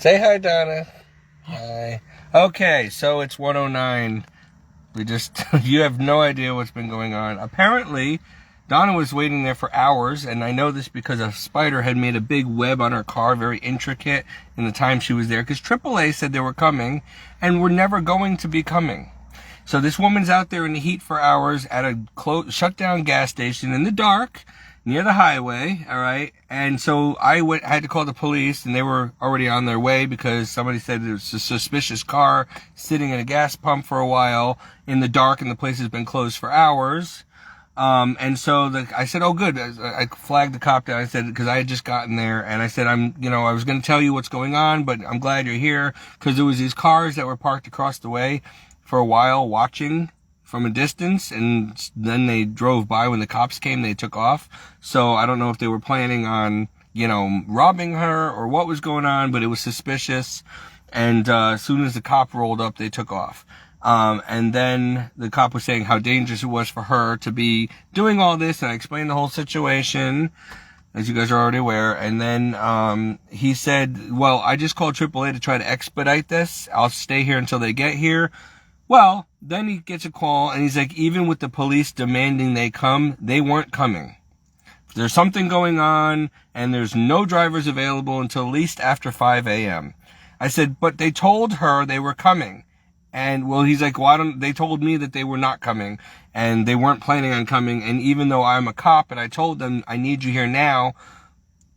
Say hi, Donna. Hi. Okay, so it's 1:09. You have no idea what's been going on. Apparently, Donna was waiting there for hours, and I know this because a spider had made a big web on her car, very intricate, in the time she was there, because AAA said they were coming, and were never going to be coming. So this woman's out there in the heat for hours at a shut down gas station in the dark, near the highway, all right? I had to call the police, and they were already on their way because somebody said there was a suspicious car sitting in a gas pump for a while in the dark, and the place has been closed for hours. I said, oh, good. I flagged the cop down. I said, because I had just gotten there, and I said, I was going to tell you what's going on, but I'm glad you're here, because there was these cars that were parked across the way for a while watching from a distance, and then they drove by. When the cops came, they took off. So I don't know if they were planning on, robbing her or what was going on, but it was suspicious. And as soon as the cop rolled up, they took off. And then the cop was saying how dangerous it was for her to be doing all this, and I explained the whole situation, as you guys are already aware. And then he said, well, I just called AAA to try to expedite this. I'll stay here until they get here. Well, then he gets a call, and he's like, even with the police demanding they come, they weren't coming. There's something going on, and there's no drivers available until at least after 5 a.m. I said, but they told her they were coming. And, well, he's like, they told me that they were not coming, and they weren't planning on coming, and even though I'm a cop, and I told them, I need you here now,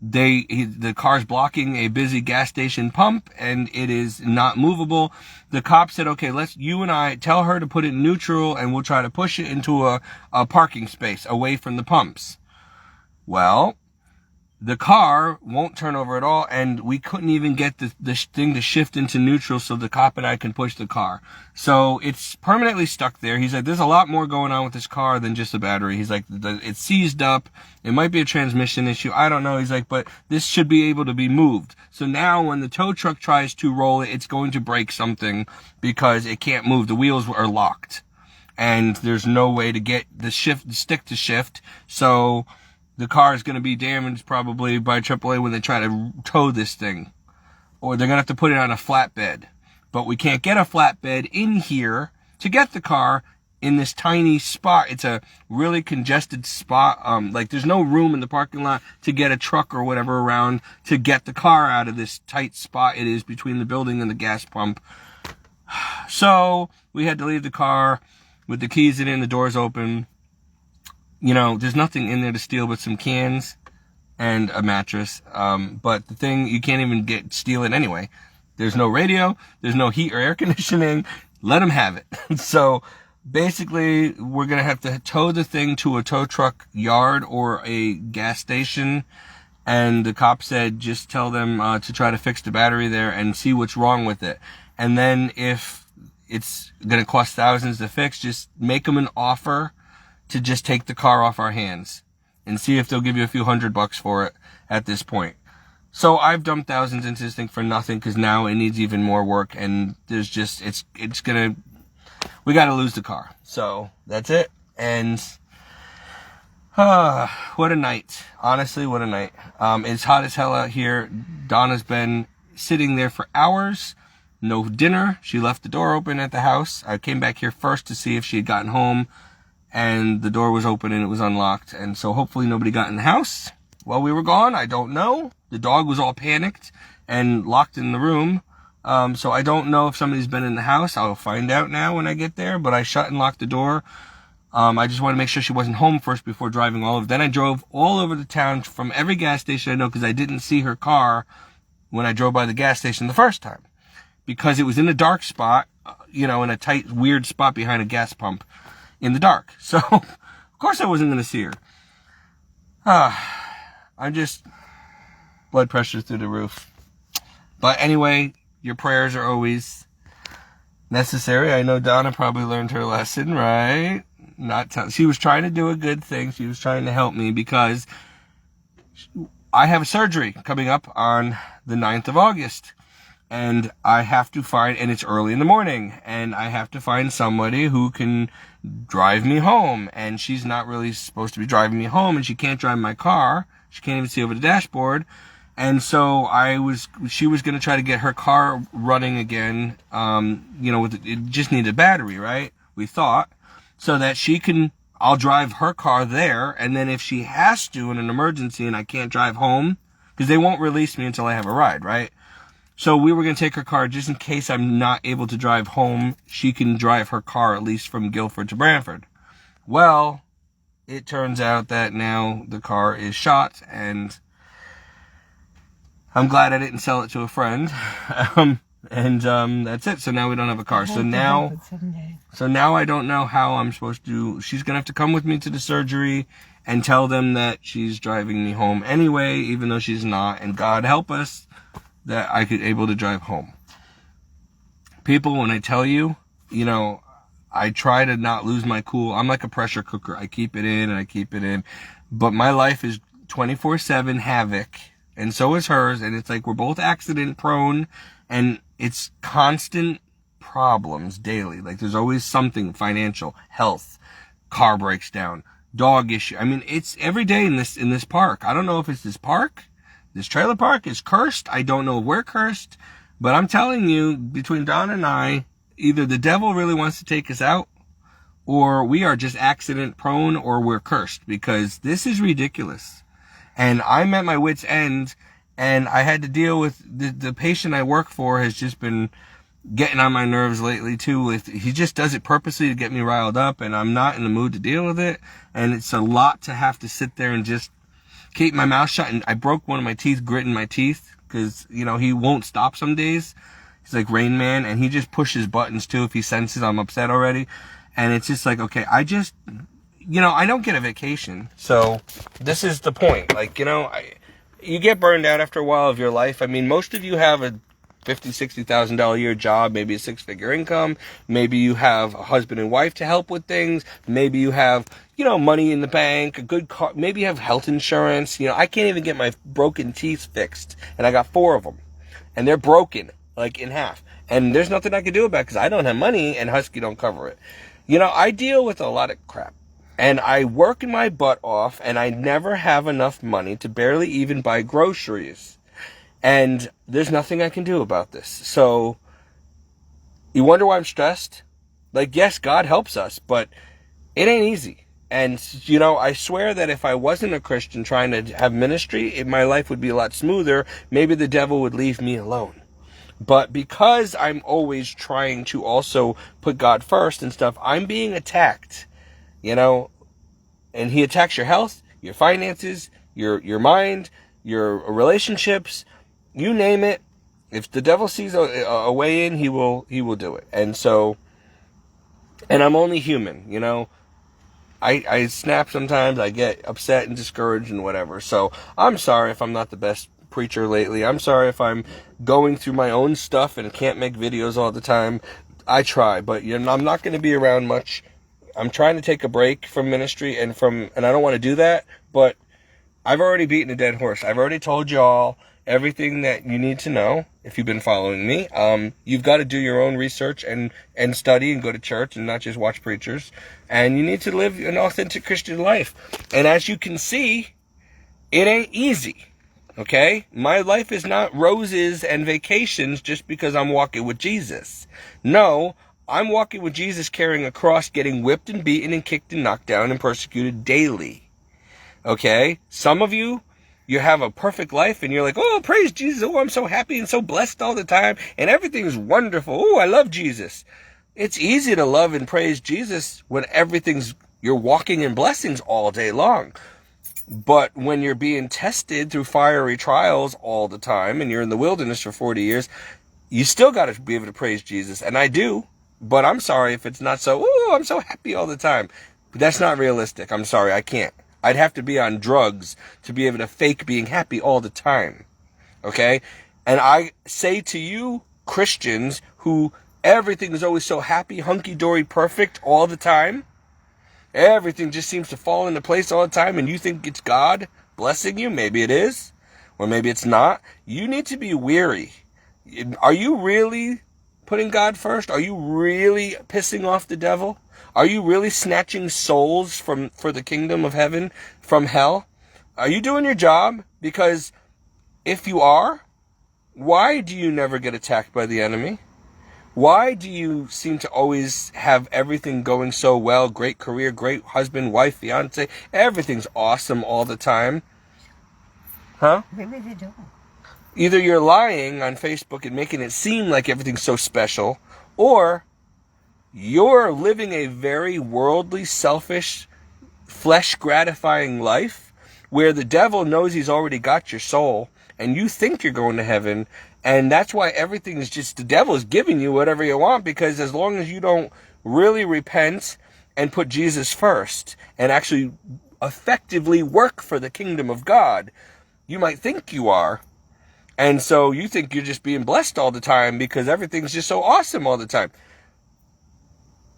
the car's blocking a busy gas station pump, and it is not movable. The cop said, okay, you and I tell her to put it in neutral, and we'll try to push it into a parking space away from the pumps. Well, the car won't turn over at all, and we couldn't even get the thing to shift into neutral so the cop and I can push the car. So it's permanently stuck there. He's like, there's a lot more going on with this car than just the battery. He's like, it's seized up. It might be a transmission issue. I don't know. He's like, but this should be able to be moved. So now when the tow truck tries to roll it, it's going to break something because it can't move. The wheels are locked, and there's no way to get the stick to shift. So the car is going to be damaged probably by AAA when they try to tow this thing. Or they're going to have to put it on a flatbed. But we can't get a flatbed in here to get the car in this tiny spot. It's a really congested spot. There's no room in the parking lot to get a truck or whatever around to get the car out of this tight spot it is between the building and the gas pump. So we had to leave the car with the keys in it and the doors open. There's nothing in there to steal but some cans and a mattress. But the thing, you can't even steal it anyway. There's no radio. There's no heat or air conditioning. Let them have it. So basically, we're going to have to tow the thing to a tow truck yard or a gas station. And the cop said, just tell them to try to fix the battery there and see what's wrong with it. And then if it's going to cost thousands to fix, just make them an offer to just take the car off our hands and see if they'll give you a few $100 for it at this point. So I've dumped thousands into this thing for nothing because now it needs even more work, and we got to lose the car. So that's it. And what a night. Honestly, what a night. It's hot as hell out here. Donna's been sitting there for hours. No dinner. She left the door open at the house. I came back here first to see if she had gotten home, and the door was open and it was unlocked. And so hopefully nobody got in the house while we were gone. I don't know. The dog was all panicked and locked in the room. So I don't know if somebody's been in the house. I'll find out now when I get there, but I shut and locked the door. I just wanted to make sure she wasn't home first before driving all over. Then I drove all over the town from every gas station I know, because I didn't see her car when I drove by the gas station the first time, because it was in a dark spot, in a tight, weird spot behind a gas pump in the dark. So, of course I wasn't going to see her. I'm just, blood pressure through the roof. But anyway, your prayers are always necessary. I know Donna probably learned her lesson, right? She was trying to do a good thing. She was trying to help me, because I have a surgery coming up on the 9th of August. And I have to and it's early in the morning, and I have to find somebody who can drive me home. And she's not really supposed to be driving me home, and she can't drive my car. She can't even see over the dashboard. And so she was going to try to get her car running again. It just needed a battery, right? We thought, so that I'll drive her car there. And then if she has to in an emergency and I can't drive home, because they won't release me until I have a ride, right? So we were going to take her car just in case I'm not able to drive home. She can drive her car at least from Guilford to Brantford. Well, it turns out that now the car is shot, and I'm glad I didn't sell it to a friend. That's it. So now we don't have a car. So now I don't know how I'm supposed to. She's going to have to come with me to the surgery and tell them that she's driving me home anyway, even though she's not. And God help us that I could able to drive home. People, when I tell you, I try to not lose my cool. I'm like a pressure cooker. I keep it in and I keep it in. But my life is 24/7 havoc. And so is hers. And it's like we're both accident prone. And it's constant problems daily. Like there's always something: financial, health, car breaks down, dog issue. I mean, it's every day in this park. I don't know if it's this park. This trailer park is cursed. I don't know if we're cursed. But I'm telling you, between Don and I, either the devil really wants to take us out, or we are just accident prone, or we're cursed, because this is ridiculous. And I'm at my wit's end, and I had to deal with the patient I work for has just been getting on my nerves lately too. He just does it purposely to get me riled up, and I'm not in the mood to deal with it. And it's a lot to have to sit there and just keep my mouth shut. And I broke one of my teeth, gritting my teeth, because, he won't stop some days. He's like Rain Man, and he just pushes buttons too if he senses I'm upset already. And it's just like, okay, I don't get a vacation. So this is the point. Like, you get burned out after a while of your life. I mean, most of you have a $50,000, $60,000 a year job, maybe a 6-figure income. Maybe you have a husband and wife to help with things. Maybe you have, money in the bank, a good car. Maybe you have health insurance. I can't even get my broken teeth fixed, and I got 4 of them, and they're broken, like in half. And there's nothing I can do about it because I don't have money, and Husky don't cover it. I deal with a lot of crap, and I work my butt off, and I never have enough money to barely even buy groceries. And there's nothing I can do about this. So, you wonder why I'm stressed? Like, yes, God helps us, but it ain't easy. And, I swear that if I wasn't a Christian trying to have ministry, my life would be a lot smoother. Maybe the devil would leave me alone. But because I'm always trying to also put God first and stuff, I'm being attacked, and he attacks your health, your finances, your mind, your relationships. You name it. If the devil sees a way in, he will do it. And so, and I'm only human, I snap sometimes. I get upset and discouraged and whatever. So I'm sorry if I'm not the best preacher lately. I'm sorry if I'm going through my own stuff and can't make videos all the time. I try, but I'm not going to be around much. I'm trying to take a break from ministry and I don't want to do that, but I've already beaten a dead horse. I've already told y'all everything that you need to know if you've been following me. You've got to do your own research and study and go to church and not just watch preachers. And you need to live an authentic Christian life. And as you can see, it ain't easy. Okay? My life is not roses and vacations just because I'm walking with Jesus. No, I'm walking with Jesus carrying a cross, getting whipped and beaten and kicked and knocked down and persecuted daily. Okay? Some of you have a perfect life and you're like, oh, praise Jesus. Oh, I'm so happy and so blessed all the time. And everything's wonderful. Oh, I love Jesus. It's easy to love and praise Jesus when you're walking in blessings all day long. But when you're being tested through fiery trials all the time and you're in the wilderness for 40 years, you still got to be able to praise Jesus. And I do, but I'm sorry if it's not so, oh, I'm so happy all the time. But that's not realistic. I'm sorry, I can't. I'd have to be on drugs to be able to fake being happy all the time. Okay? And I say to you, Christians, who everything is always so happy, hunky-dory, perfect all the time, everything just seems to fall into place all the time, and you think it's God blessing you. Maybe it is, or maybe it's not. You need to be weary. Are you really putting God first? Are you really pissing off the devil? Are you really snatching souls for the kingdom of heaven from hell? Are you doing your job? Because if you are, why do you never get attacked by the enemy? Why do you seem to always have everything going so well? Great career, great husband, wife, fiance. Everything's awesome all the time. Huh? They really do. Either you're lying on Facebook and making it seem like everything's so special, or you're living a very worldly, selfish, flesh-gratifying life where the devil knows he's already got your soul and you think you're going to heaven, and that's why everything is just, the devil is giving you whatever you want, because as long as you don't really repent and put Jesus first and actually effectively work for the kingdom of God, you might think you are. And so you think you're just being blessed all the time because everything's just so awesome all the time.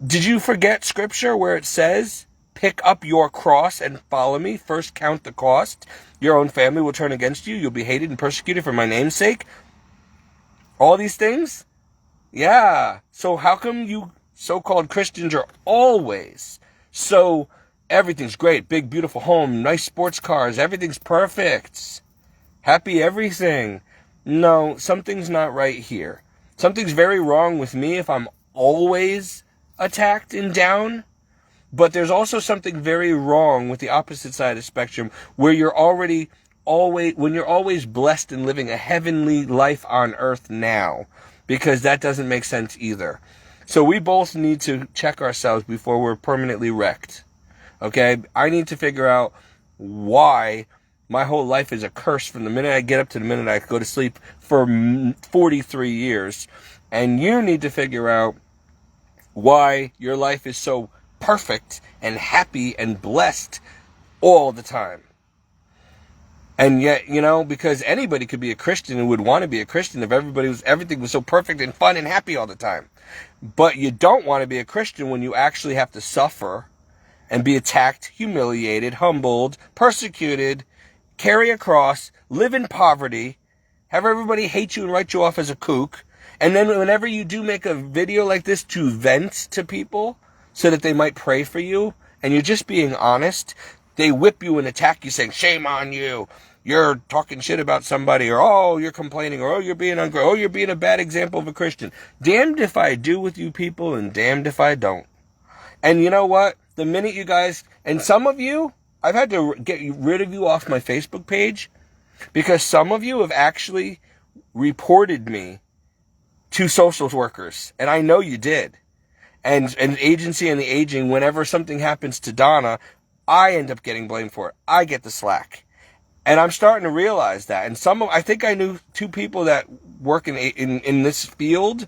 Did you forget scripture where it says, pick up your cross and follow me? First count the cost. Your own family will turn against you. You'll be hated and persecuted for my name's sake. All these things? Yeah. So how come you so-called Christians are always so everything's great, big, beautiful home, nice sports cars, everything's perfect, happy everything? No, something's not right here. Something's very wrong with me if I'm always attacked and down. But there's also something very wrong with the opposite side of the spectrum where you're always blessed and living a heavenly life on earth now, because that doesn't make sense either. So we both need to check ourselves before we're permanently wrecked. Okay? I need to figure out why my whole life is a curse from the minute I get up to the minute I go to sleep for 43 years. And you need to figure out why your life is so perfect and happy and blessed all the time. And yet, because anybody could be a Christian and would want to be a Christian if everything was so perfect and fun and happy all the time. But you don't want to be a Christian when you actually have to suffer and be attacked, humiliated, humbled, persecuted, carry a cross, live in poverty, have everybody hate you and write you off as a kook. And then whenever you do make a video like this to vent to people so that they might pray for you, and you're just being honest, they whip you and attack you saying, shame on you, you're talking shit about somebody, or oh, you're complaining, or oh, you're being ungrateful, oh, you're being a bad example of a Christian. Damned if I do with you people, and damned if I don't. And you know what? The minute you guys, and some of you, I've had to get rid of you off my Facebook page, because some of you have actually reported me to social workers, and I know you did. And Agency and the Aging, whenever something happens to Donna, I end up getting blamed for it. I get the slack. And I'm starting to realize that. And I think I knew 2 people that work in this field,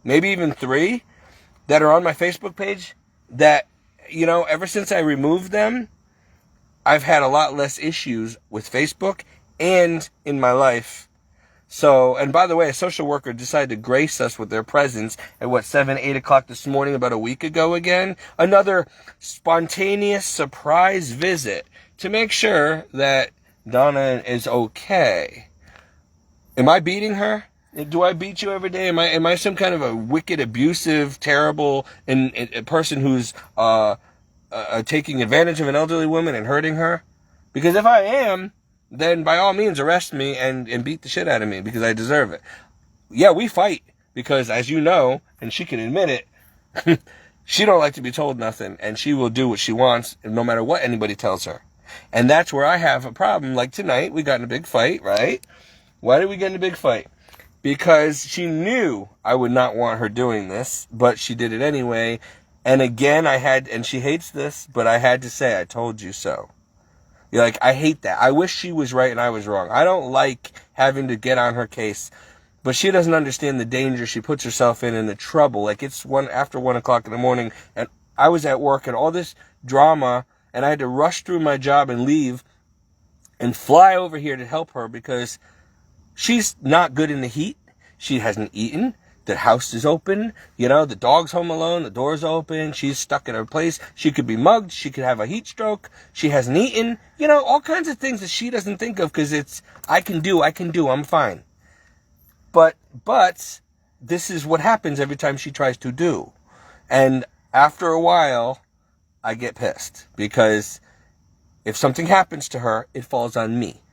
maybe even 3, that are on my Facebook page that, ever since I removed them, I've had a lot less issues with Facebook and in my life. So, and by the way, a social worker decided to grace us with their presence at 7, 8 o'clock this morning, about a week ago again. Another spontaneous surprise visit to make sure that Donna is okay. Am I beating her? Do I beat you every day? Am I some kind of a wicked, abusive, terrible a person who's taking advantage of an elderly woman and hurting her? Because if I am, then by all means arrest me and beat the shit out of me, because I deserve it. Yeah, we fight, because as you know, and she can admit it, she don't like to be told nothing, and she will do what she wants no matter what anybody tells her. And that's where I have a problem. Like tonight, we got in a big fight, right? Why did we get in a big fight? Because she knew I would not want her doing this, but she did it anyway. And again, and she hates this, but I had to say, I told you so. You're like, I hate that. I wish she was right and I was wrong. I don't like having to get on her case, but she doesn't understand the danger she puts herself in and the trouble. Like, it's after 1 o'clock in the morning, and I was at work and all this drama, and I had to rush through my job and leave and fly over here to help her because she's not good in the heat. She hasn't eaten. The house is open, the dog's home alone, the door's open, she's stuck in her place, she could be mugged, she could have a heat stroke, she hasn't eaten, all kinds of things that she doesn't think of because it's, I can do, I'm fine. But this is what happens every time she tries to do. And after a while, I get pissed because if something happens to her, it falls on me.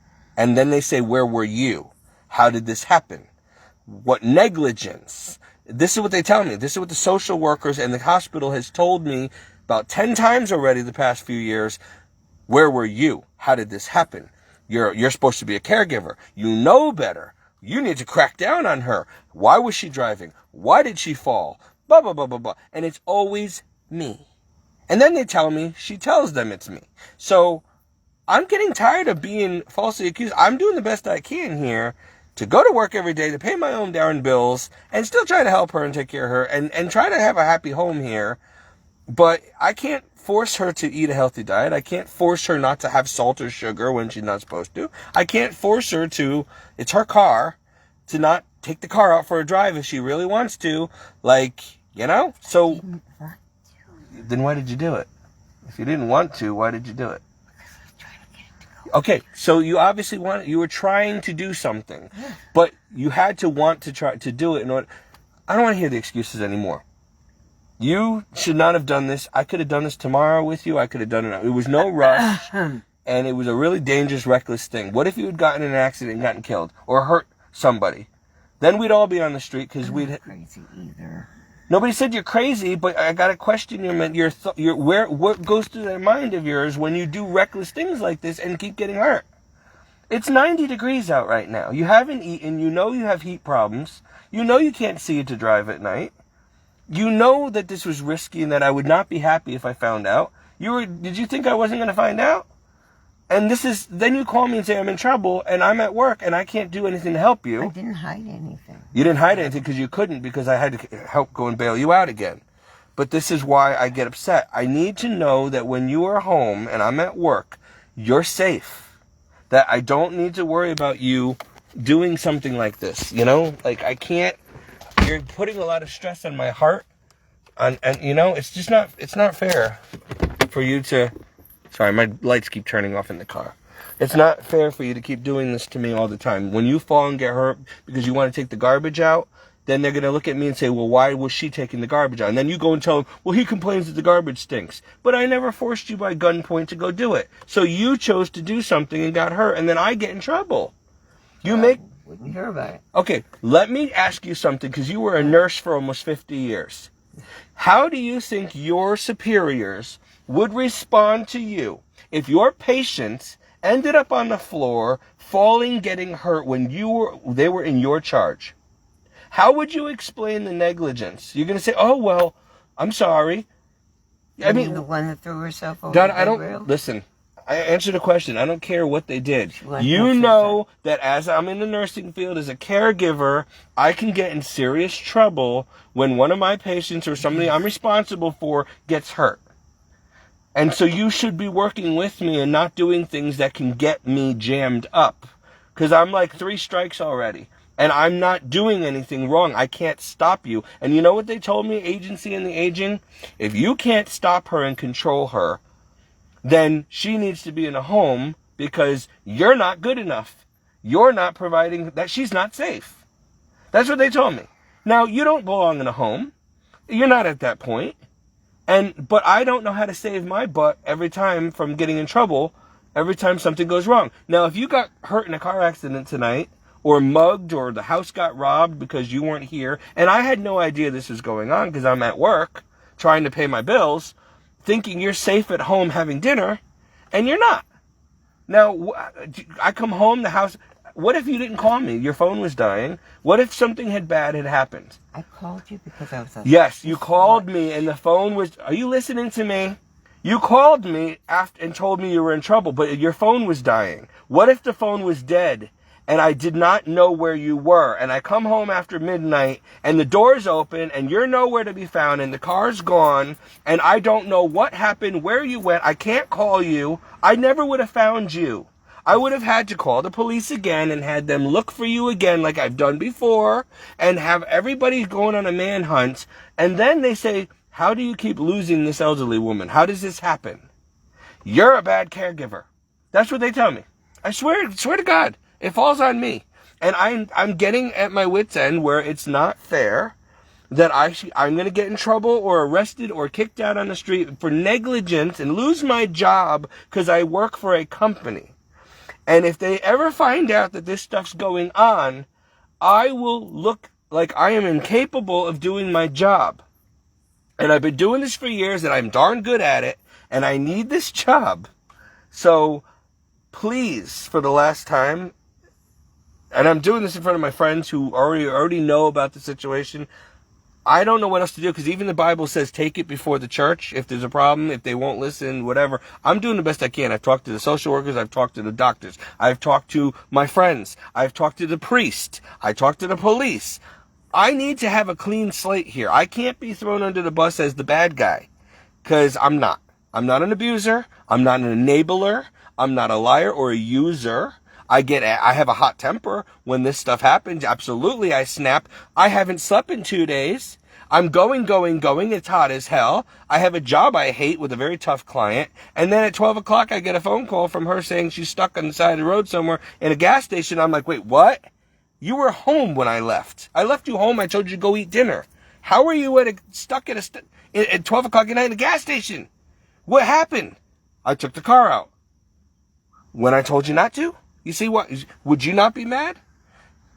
And then they say, where were you? How did this happen? What negligence? This is what they tell me. This is what the social workers and the hospital has told me about 10 times already the past few years. Where were you? How did this happen? You're supposed to be a caregiver. You know better. You need to crack down on her. Why was she driving? Why did she fall? Blah, blah, blah, blah, blah. And it's always me. And then they tell me, she tells them it's me. So I'm getting tired of being falsely accused. I'm doing the best I can here to go to work every day, to pay my own darn bills, and still try to help her and take care of her and try to have a happy home here. But I can't force her to eat a healthy diet. I can't force her not to have salt or sugar when she's not supposed to. I can't force her to, it's her car, to not take the car out for a drive if she really wants to. Like, you know? So, then why did you do it? If you didn't want to, why did you do it? Okay, so you obviously you were trying to do something, but you had to want to try to do it in order. I don't want to hear the excuses anymore. You should not have done this. I could have done this tomorrow with you. I could have done it. It was no rush, and it was a really dangerous, reckless thing. What if you had gotten in an accident and gotten killed or hurt somebody? Then we'd all be on the street because we'd. I'm not crazy either. Nobody said you're crazy, but I gotta question what goes through that mind of yours when you do reckless things like this and keep getting hurt. It's 90 degrees out right now. You haven't eaten. You know you have heat problems. You know you can't see to drive at night. You know that this was risky and that I would not be happy if I found out. Did you think I wasn't going to find out? And then you call me and say I'm in trouble and I'm at work and I can't do anything to help you. I didn't hide anything. You didn't hide anything because you couldn't, because I had to help go and bail you out again. But this is why I get upset. I need to know that when you are home and I'm at work, you're safe. That I don't need to worry about you doing something like this. You know, like I can't. You're putting a lot of stress on my heart, and you know, it's not fair for you to. Sorry, my lights keep turning off in the car. It's not fair for you to keep doing this to me all the time. When you fall and get hurt because you want to take the garbage out, then they're going to look at me and say, well, why was she taking the garbage out? And then you go and tell them, well, he complains that the garbage stinks. But I never forced you by gunpoint to go do it. So you chose to do something and got hurt, and then I get in trouble. Wouldn't hear about it. Okay, let me ask you something, because you were a nurse for almost 50 years. How do you think your superiors would respond to you if your patients ended up on the floor, falling, getting hurt when they were in your charge? How would you explain the negligence? You're going to say, oh, well, I'm sorry. I mean, the one that threw herself over Donna, the rail? Listen, I answered the question. I don't care what they did. You know that as I'm in the nursing field as a caregiver, I can get in serious trouble when one of my patients or somebody I'm responsible for gets hurt. And so you should be working with me and not doing things that can get me jammed up. Because I'm like 3 strikes already. And I'm not doing anything wrong. I can't stop you. And you know what they told me, agency and the aging? If you can't stop her and control her, then she needs to be in a home because you're not good enough. You're not providing that. She's not safe. That's what they told me. Now, you don't belong in a home. You're not at that point. But I don't know how to save my butt every time from getting in trouble every time something goes wrong. Now, if you got hurt in a car accident tonight, or mugged, or the house got robbed because you weren't here, and I had no idea this was going on because I'm at work trying to pay my bills, thinking you're safe at home having dinner, and you're not. Now, I come home, the house, what if you didn't call me? Your phone was dying. What if something bad had happened? I called you because I was upset. Yes, you called me, and the phone was, are you listening to me? You called me after and told me you were in trouble, but your phone was dying. What if the phone was dead? And I did not know where you were. And I come home after midnight and the door's open and you're nowhere to be found and the car's gone and I don't know what happened, where you went. I can't call you. I never would have found you. I would have had to call the police again and had them look for you again like I've done before and have everybody going on a manhunt. And then they say, how do you keep losing this elderly woman? How does this happen? You're a bad caregiver. That's what they tell me. I swear to God. It falls on me. And I'm getting at my wit's end where it's not fair that I'm going to get in trouble or arrested or kicked out on the street for negligence and lose my job because I work for a company. And if they ever find out that this stuff's going on, I will look like I am incapable of doing my job. And I've been doing this for years, and I'm darn good at it, and I need this job. So, please, for the last time, and I'm doing this in front of my friends who already know about the situation, I don't know what else to do, because even the Bible says take it before the church if there's a problem, if they won't listen, whatever. I'm doing the best I can. I've talked to the social workers, I've talked to the doctors, I've talked to my friends, I've talked to the priest, I talked to the police. I need to have a clean slate here. I can't be thrown under the bus as the bad guy, because I'm not. I'm not an abuser, I'm not an enabler, I'm not a liar or a user. I have a hot temper when this stuff happens. Absolutely, I snap. I haven't slept in 2 days. I'm going. It's hot as hell. I have a job I hate with a very tough client. And then at 12 o'clock, I get a phone call from her saying she's stuck on the side of the road somewhere in a gas station. I'm like, wait, what? You were home when I left. I left you home. I told you to go eat dinner. How are you stuck at 12 o'clock at night in a gas station? What happened? I took the car out. When I told you not to? You see what? Would you not be mad?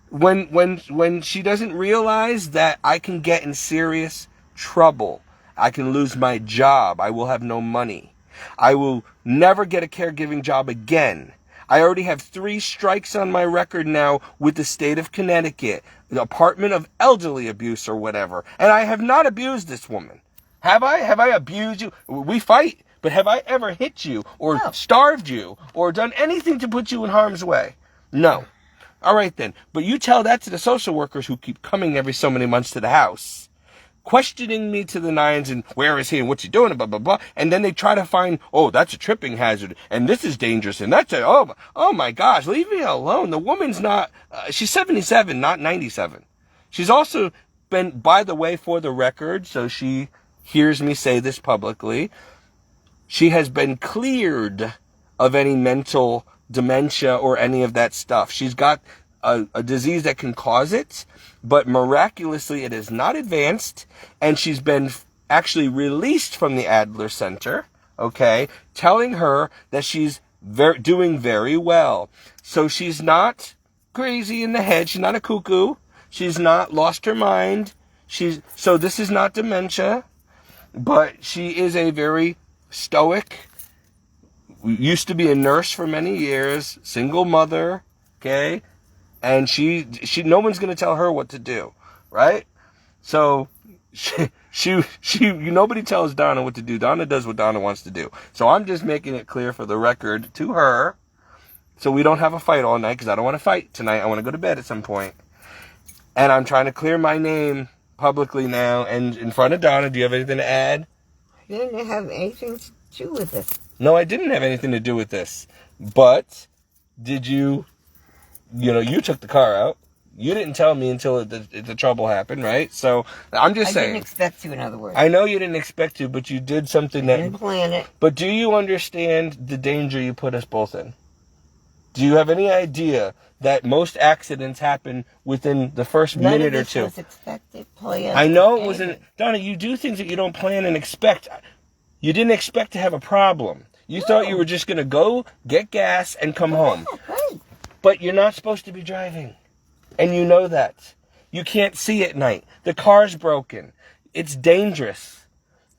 When she doesn't realize that I can get in serious trouble. I can lose my job. I will have no money. I will never get a caregiving job again. I already have 3 strikes on my record now with the state of Connecticut, the Department of Elderly Abuse or whatever. And I have not abused this woman. Have I? Have I abused you? We fight. But have I ever hit you or starved you or done anything to put you in harm's way? No. All right then. But you tell that to the social workers who keep coming every so many months to the house, questioning me to the nines and where is he and what's he doing and blah, blah, blah. And then they try to find, oh, that's a tripping hazard and this is dangerous and that's oh my gosh, leave me alone. The woman's not, she's 77, not 97. She's also been, by the way, for the record, so she hears me say this publicly, she has been cleared of any mental dementia or any of that stuff. She's got a disease that can cause it, but miraculously it is not advanced, and she's been actually released from the Adler Center, okay, telling her that she's doing very well. So she's not crazy in the head. She's not a cuckoo. She's not lost her mind. So this is not dementia, but she is a very stoic, used to be a nurse for many years, single mother, okay? And she no one's going to tell her what to do, right? So nobody tells Donna what to do. Donna does what Donna wants to do. So I'm just making it clear for the record to her, so we don't have a fight all night, because I don't want to fight tonight. I want to go to bed at some point. And I'm trying to clear my name publicly now and in front of Donna. Do you have anything to add? You didn't have anything to do with this. No, I didn't have anything to do with this. But did you took the car out. You didn't tell me until the trouble happened, right? So I'm just saying. I didn't expect to, in other words. I know you didn't expect to, but you did something that... I didn't plan it. But do you understand the danger you put us both in? Do you have any idea that most accidents happen within the first minute or two? None of this was expected, planned. I know it wasn't... Donna, you do things that you don't plan and expect. You didn't expect to have a problem. You thought you were just going to go, get gas, and come home. Right. But you're not supposed to be driving. And you know that. You can't see at night. The car's broken. It's dangerous.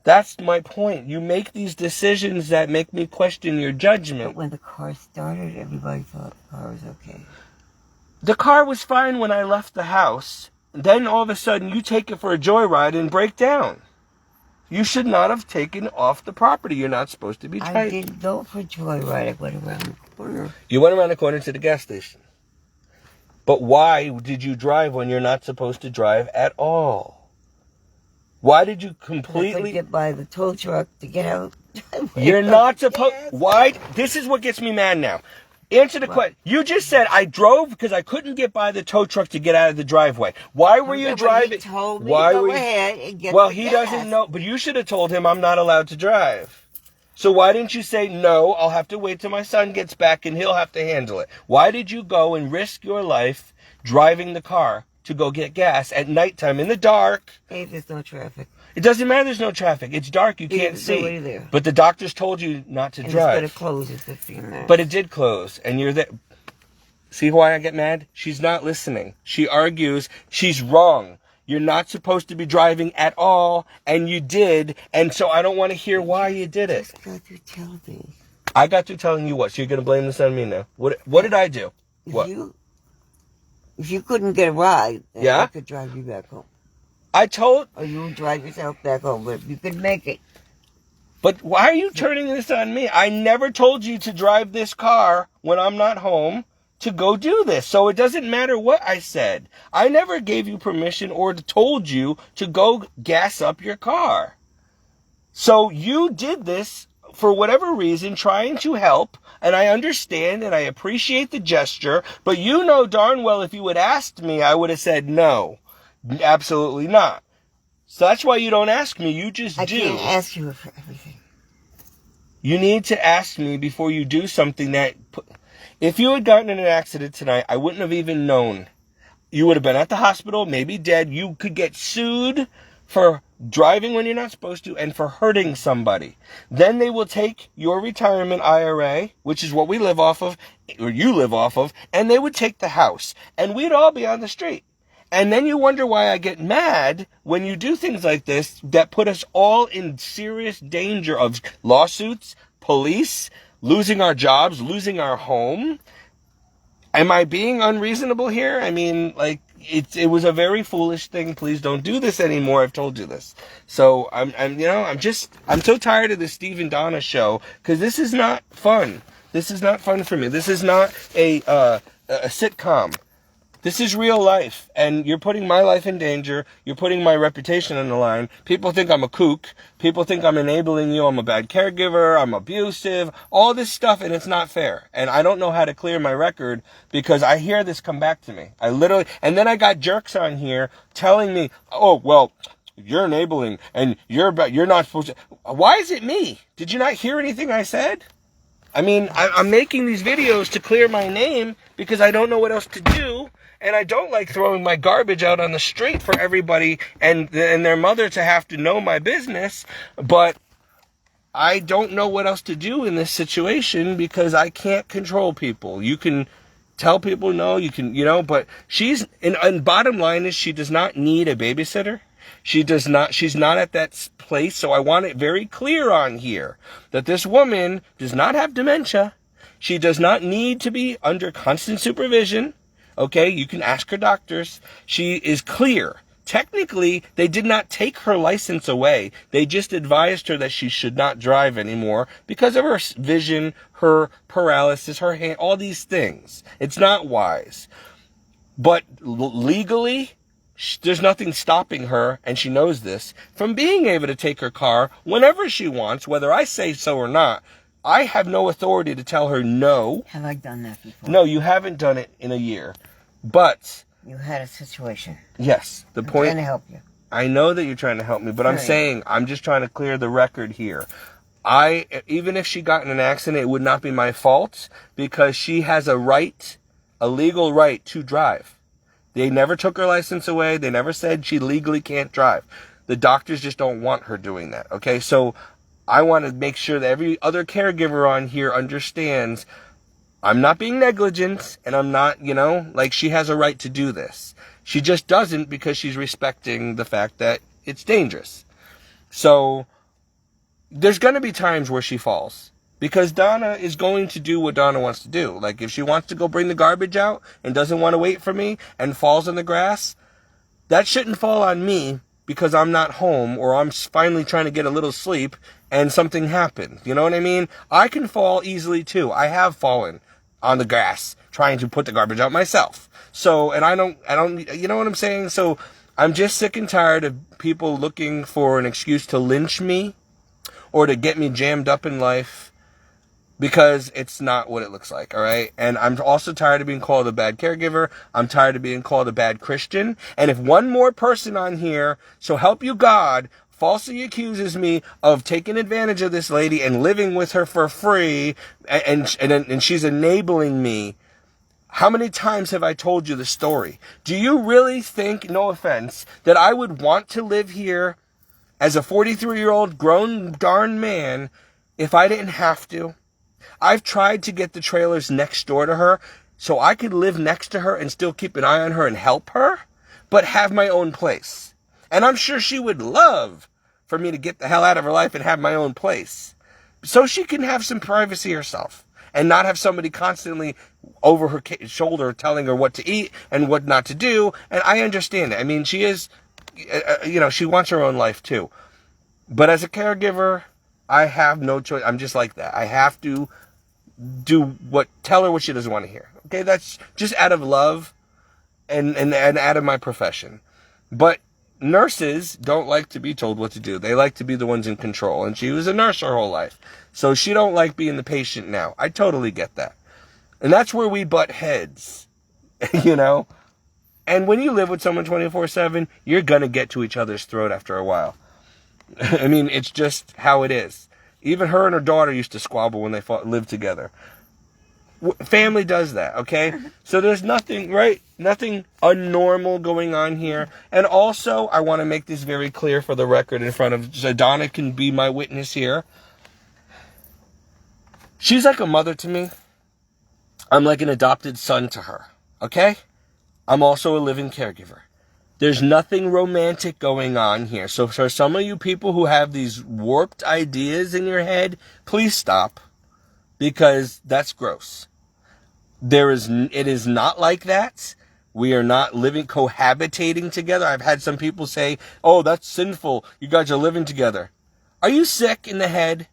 That's my point. You make these decisions that make me question your judgment. But when the car started, everybody thought the car was okay. The car was fine when I left the house. Then all of a sudden you take it for a joyride and break down. You should not have taken off the property. You're not supposed to be driving. I didn't go for a joyride. I went around the corner. You went around the corner to the gas station. But why did you drive when you're not supposed to drive at all? Why did you completely... I couldn't get by the tow truck to get out. You're not supposed... Why? This is what gets me mad now. Answer the question. You just said I drove because I couldn't get by the tow truck to get out of the driveway. Why were you driving? He told me to go ahead and get Well, the he gas. doesn't know, but you should have told him I'm not allowed to drive. So why didn't you say, no, I'll have to wait till my son gets back and he'll have to handle it? Why did you go and risk your life driving the car to go get gas at nighttime in the dark. Hey, there's no traffic. It doesn't matter there's no traffic. It's dark. You can't see. There. But the doctors told you not to drive. It's going to close in 15 minutes. But it did close. And you're there. See why I get mad? She's not listening. She argues she's wrong. You're not supposed to be driving at all. And you did. And so I don't want to hear why you did it. Just got to tell me. I got through telling you what? So you're going to blame this on me now? What did I do? What? If you couldn't get a ride, then I could drive you back home. Or you would drive yourself back home, but if you could make it. But why are you turning this on me? I never told you to drive this car when I'm not home to go do this. So it doesn't matter what I said. I never gave you permission or told you to go gas up your car. So you did this for whatever reason, trying to help, and I understand and I appreciate the gesture, but you know darn well if you had asked me, I would have said no. Absolutely not. So that's why you don't ask me, you just do. I can't ask you for everything. You need to ask me before you do something that... If you had gotten in an accident tonight, I wouldn't have even known. You would have been at the hospital, maybe dead. You could get sued for driving when you're not supposed to and for hurting somebody. Then they will take your retirement IRA, which is what we live off of, or you live off of, and they would take the house. And we'd all be on the street. And then you wonder why I get mad when you do things like this that put us all in serious danger of lawsuits, police, losing our jobs, losing our home. Am I being unreasonable here? I mean, like, it was a very foolish thing. Please don't do this anymore. I've told you this. So I'm so tired of this Steve and Donna show because this is not fun. This is not fun for me. This is not a sitcom. This is real life, and you're putting my life in danger. You're putting my reputation on the line. People think I'm a kook. People think I'm enabling you. I'm a bad caregiver. I'm abusive. All this stuff, and it's not fair. And I don't know how to clear my record because I hear this come back to me. And then I got jerks on here telling me, oh, well, you're enabling, and you're not supposed to. Why is it me? Did you not hear anything I said? I mean, I'm making these videos to clear my name because I don't know what else to do. And I don't like throwing my garbage out on the street for everybody and their mother to have to know my business. But I don't know what else to do in this situation because I can't control people. You can tell people no, but and bottom line is she does not need a babysitter. She's not at that place. So I want it very clear on here that this woman does not have dementia. She does not need to be under constant supervision. Okay, you can ask her doctors. She is clear. Technically, they did not take her license away. They just advised her that she should not drive anymore because of her vision, her paralysis, her hand, all these things. It's not wise. But legally, there's nothing stopping her, and she knows this, from being able to take her car whenever she wants, whether I say so or not. I have no authority to tell her no. Have I done that before? No, you haven't done it in a year. But... You had a situation. Yes. I'm trying to help you. I know that you're trying to help me, but I'm saying I'm just trying to clear the record here. Even if she got in an accident, it would not be my fault because she has a legal right to drive. They never took her license away. They never said she legally can't drive. The doctors just don't want her doing that. Okay, so I want to make sure that every other caregiver on here understands I'm not being negligent and I'm not, she has a right to do this. She just doesn't because she's respecting the fact that it's dangerous. So there's going to be times where she falls because Donna is going to do what Donna wants to do. Like if she wants to go bring the garbage out and doesn't want to wait for me and falls on the grass, that shouldn't fall on me because I'm not home or I'm finally trying to get a little sleep and something happened. You know what I mean? I can fall easily too. I have fallen on the grass trying to put the garbage out myself. So, and I don't, you know what I'm saying? So I'm just sick and tired of people looking for an excuse to lynch me or to get me jammed up in life because it's not what it looks like. All right. And I'm also tired of being called a bad caregiver. I'm tired of being called a bad Christian. And if one more person on here, so help you God, falsely accuses me of taking advantage of this lady and living with her for free, and she's enabling me. How many times have I told you the story? Do you really think, no offense, that I would want to live here as a 43-year-old grown darn man if I didn't have to? I've tried to get the trailers next door to her so I could live next to her and still keep an eye on her and help her, but have my own place. And I'm sure she would love for me to get the hell out of her life and have my own place, so she can have some privacy herself and not have somebody constantly over her shoulder telling her what to eat and what not to do. And I understand it. I mean, she is, she wants her own life too. But as a caregiver, I have no choice. I'm just like that. I have to tell her what she doesn't want to hear. Okay, that's just out of love and out of my profession. But nurses don't like to be told what to do. They like to be the ones in control. And she was a nurse her whole life, so she don't like being the patient now. I totally get that. And that's where we butt heads, And when you live with someone 24/7, you're going to get to each other's throat after a while. I mean, it's just how it is. Even her and her daughter used to squabble when they lived together. Family does that, okay? So there's nothing unnormal going on here. And also, I want to make this very clear for the record in front of, so Donna can be my witness here. She's like a mother to me. I'm like an adopted son to her, okay? I'm also a living caregiver. There's nothing romantic going on here. So for some of you people who have these warped ideas in your head, please stop, because that's gross. It is not like that. We are not cohabitating together. I've had some people say, oh, that's sinful. You guys are living together. Are you sick in the head?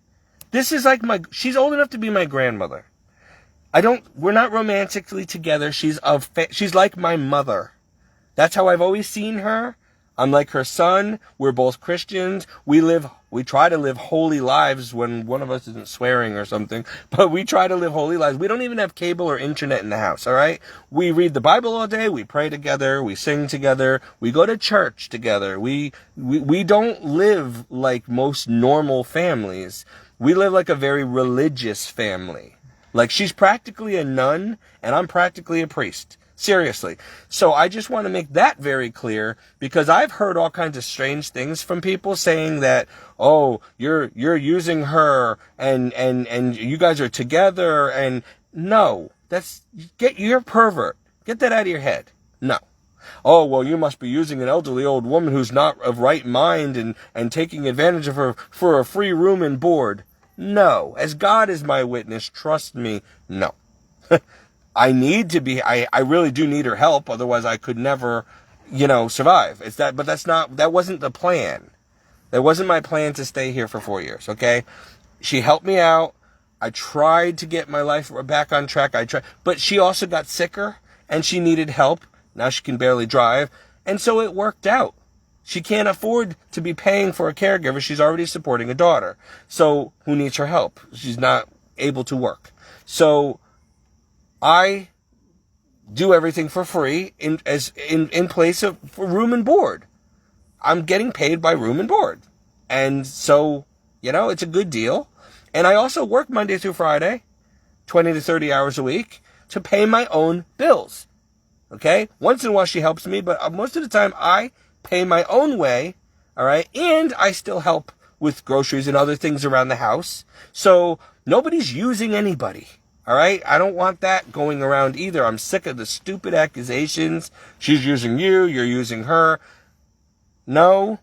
This is like she's old enough to be my grandmother. We're not romantically together. She's like my mother. That's how I've always seen her. I'm like her son. We're both Christians. We try to live holy lives when one of us isn't swearing or something, but we try to live holy lives. We don't even have cable or internet in the house, all right? We read the Bible all day. We pray together. We sing together. We go to church together. We don't live like most normal families. We live like a very religious family. Like, she's practically a nun and I'm practically a priest. Seriously. So I just want to make that very clear, because I've heard all kinds of strange things from people saying that, oh, you're using her and you guys are together, and no, you're a pervert. Get that out of your head. No. Oh, well, you must be using an elderly old woman who's not of right mind and taking advantage of her for a free room and board. No. As God is my witness, trust me, no. I really do need her help. Otherwise I could never, survive. But that wasn't the plan. That wasn't my plan to stay here for 4 years. Okay. She helped me out. I tried to get my life back on track. But she also got sicker and she needed help. Now she can barely drive. And so it worked out. She can't afford to be paying for a caregiver. She's already supporting a daughter. So who needs her help? She's not able to work. So I do everything for free in place of for room and board. I'm getting paid by room and board. And so, it's a good deal. And I also work Monday through Friday, 20 to 30 hours a week, to pay my own bills. Okay? Once in a while she helps me, but most of the time I pay my own way, all right? And I still help with groceries and other things around the house. So nobody's using anybody. All right? I don't want that going around either. I'm sick of the stupid accusations. She's using you. You're using her. No.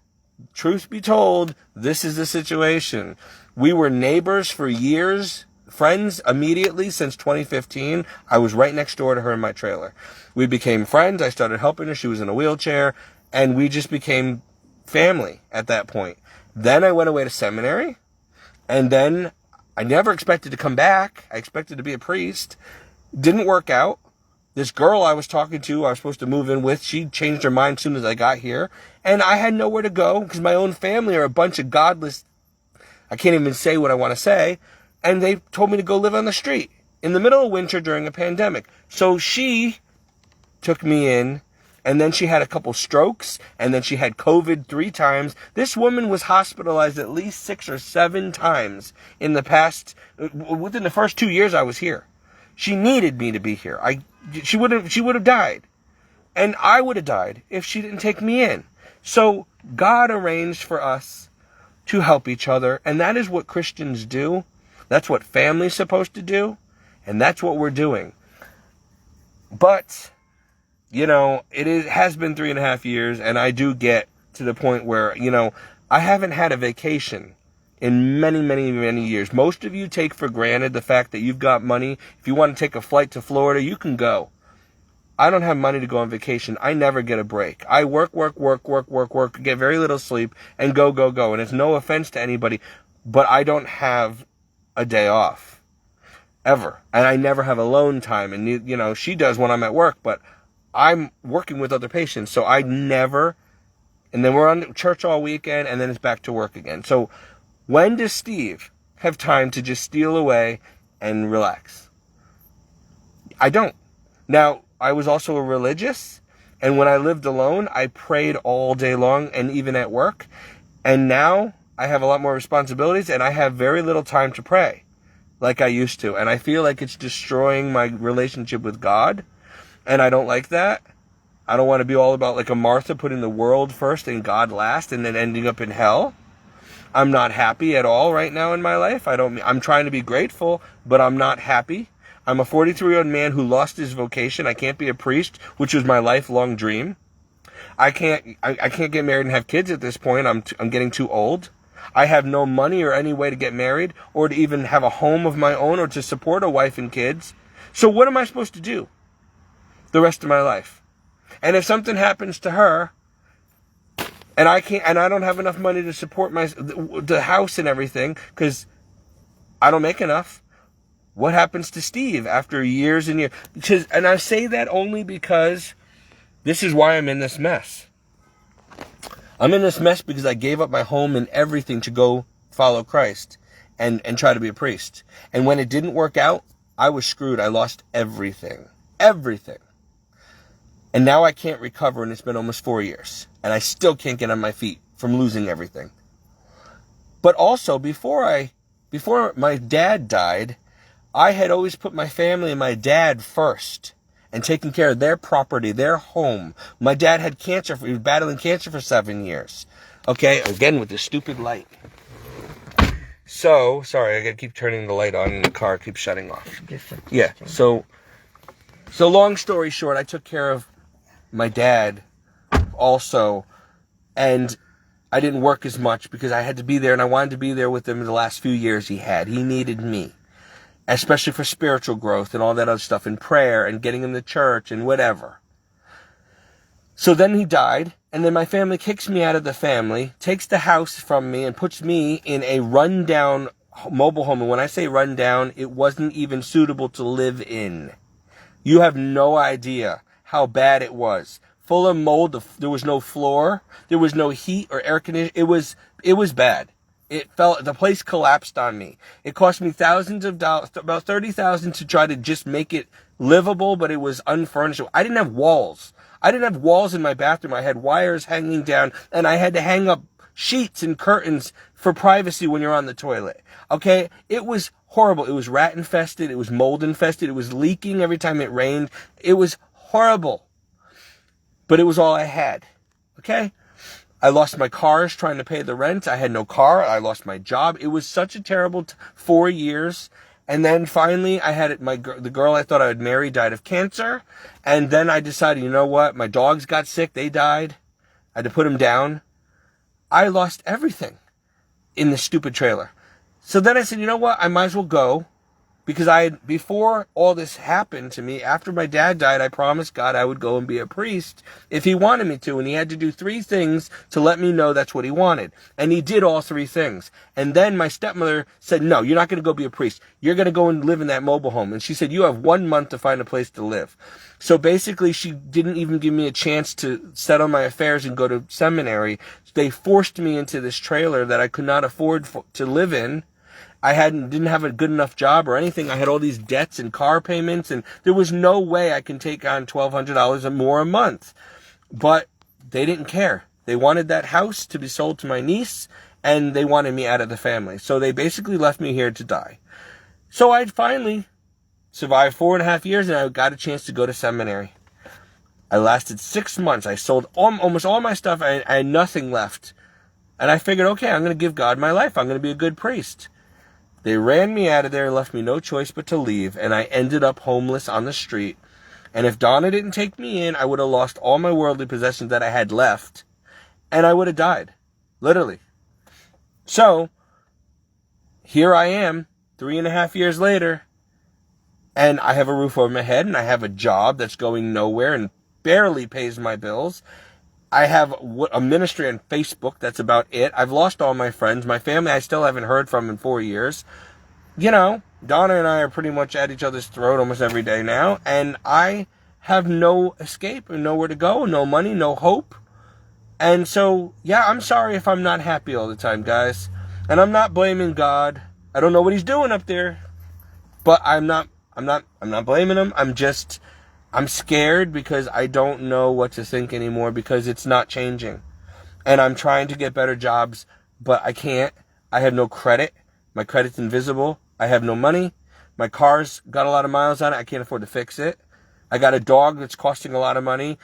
Truth be told, this is the situation. We were neighbors for years, friends immediately since 2015. I was right next door to her in my trailer. We became friends. I started helping her. She was in a wheelchair. And we just became family at that point. Then I went away to seminary. And then I never expected to come back. I expected to be a priest. Didn't work out. This girl I was talking to, I was supposed to move in with, she changed her mind as soon as I got here. And I had nowhere to go because my own family are a bunch of godless, I can't even say what I want to say. And they told me to go live on the street in the middle of winter during a pandemic. So she took me in. And then she had a couple strokes, and then she had COVID 3 times. This woman was hospitalized at least 6 or 7 times within the first 2 years I was here. She needed me to be here. She would have died. And I would have died if she didn't take me in. So God arranged for us to help each other. And that is what Christians do. That's what family's supposed to do. And that's what we're doing. But, you know, it has been 3.5 years. And I do get to the point where, you know, I haven't had a vacation in many, many, many years. Most of you take for granted the fact that you've got money. If you want to take a flight to Florida, you can go. I don't have money to go on vacation. I never get a break. I work, get very little sleep, and go. And it's no offense to anybody, but I don't have a day off. Ever. And I never have alone time. And, you know, she does when I'm at work, but I'm working with other patients, so I never... And then we're on church all weekend, and then it's back to work again. So when does Steve have time to just steal away and relax? I don't. Now, I was also a religious, and when I lived alone, I prayed all day long and even at work. And now I have a lot more responsibilities, and I have very little time to pray like I used to. And I feel like it's destroying my relationship with God, and I don't like that. I don't want to be all about like a Martha, putting the world first and God last and then ending up in hell. I'm not happy at all right now in my life. I'm trying to be grateful, but I'm not happy. I'm a 43-year-old man who lost his vocation. I can't be a priest, which was my lifelong dream. I can't get married and have kids at this point. I'm getting too old. I have no money or any way to get married or to even have a home of my own or to support a wife and kids. So what am I supposed to do the rest of my life? And if something happens to her, and I don't have enough money to support the house and everything because I don't make enough, what happens to Steve after years and years? And I say that only because this is why I'm in this mess. I'm in this mess because I gave up my home and everything to go follow Christ and try to be a priest. And when it didn't work out, I was screwed. I lost everything. Everything. And now I can't recover, and it's been almost 4 years. And I still can't get on my feet from losing everything. But also, before my dad died, I had always put my family and my dad first and taken care of their property, their home. My dad had cancer. He was battling cancer for 7 years. Okay, again with this stupid light. So, sorry, I gotta keep turning the light on and the car keeps shutting off. Yeah, so long story short, I took care of my dad also, and I didn't work as much because I had to be there, and I wanted to be there with him in the last few years he had. He needed me, especially for spiritual growth and all that other stuff, and prayer, and getting him to church, and whatever. So then he died, and then my family kicks me out of the family, takes the house from me, and puts me in a rundown mobile home. And when I say rundown, it wasn't even suitable to live in. You have no idea how bad it was. Full of mold. There was no floor. There was no heat or air conditioning. It was bad. The place collapsed on me. It cost me thousands of dollars, about $30,000 to try to just make it livable, but it was unfurnished. I didn't have walls. I didn't have walls in my bathroom. I had wires hanging down, and I had to hang up sheets and curtains for privacy when you're on the toilet. Okay? It was horrible. It was rat infested. It was mold infested. It was leaking every time it rained. It was horrible. But it was all I had. Okay? I lost my cars trying to pay the rent. I had no car. I lost my job. It was such a terrible 4 years. And then finally, I had the girl I thought I would marry died of cancer. And then I decided, you know what? My dogs got sick. They died. I had to put them down. I lost everything in this stupid trailer. So then I said, you know what? I might as well go. Because before all this happened to me, after my dad died, I promised God I would go and be a priest if he wanted me to. And he had to do 3 things to let me know that's what he wanted. And he did all 3 things. And then my stepmother said, no, you're not going to go be a priest. You're going to go and live in that mobile home. And she said, you have 1 month to find a place to live. So basically, she didn't even give me a chance to settle my affairs and go to seminary. They forced me into this trailer that I could not afford to live in. I didn't have a good enough job or anything. I had all these debts and car payments, and there was no way I can take on $1,200 or more a month. But they didn't care. They wanted that house to be sold to my niece, and they wanted me out of the family. So they basically left me here to die. So I finally survived 4.5 years, and I got a chance to go to seminary. I lasted 6 months. I sold almost all my stuff. I had nothing left. And I figured, okay, I'm going to give God my life. I'm going to be a good priest. They ran me out of there and left me no choice but to leave. And I ended up homeless on the street. And if Donna didn't take me in, I would have lost all my worldly possessions that I had left. And I would have died. Literally. So, here I am, 3.5 years later. And I have a roof over my head. And I have a job that's going nowhere and barely pays my bills. I have a ministry on Facebook. That's about it. I've lost all my friends. My family I still haven't heard from in 4 years. You know, Donna and I are pretty much at each other's throat almost every day now. And I have no escape and nowhere to go. No money, no hope. And so, yeah, I'm sorry if I'm not happy all the time, guys. And I'm not blaming God. I don't know what he's doing up there. But I'm not blaming him. I'm scared because I don't know what to think anymore because it's not changing. And I'm trying to get better jobs, but I can't. I have no credit. My credit's invisible. I have no money. My car's got a lot of miles on it. I can't afford to fix it. I got a dog that's costing a lot of money.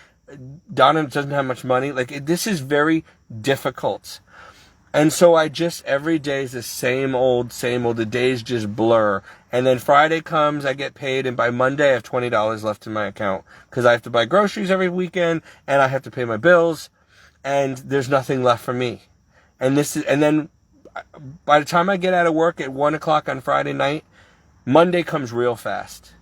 Donna doesn't have much money. This is very difficult. And so every day is the same old. The days just blur. And then Friday comes, I get paid, and by Monday I have $20 left in my account. Because I have to buy groceries every weekend, and I have to pay my bills, and there's nothing left for me. And then by the time I get out of work at 1 o'clock on Friday night, Monday comes real fast.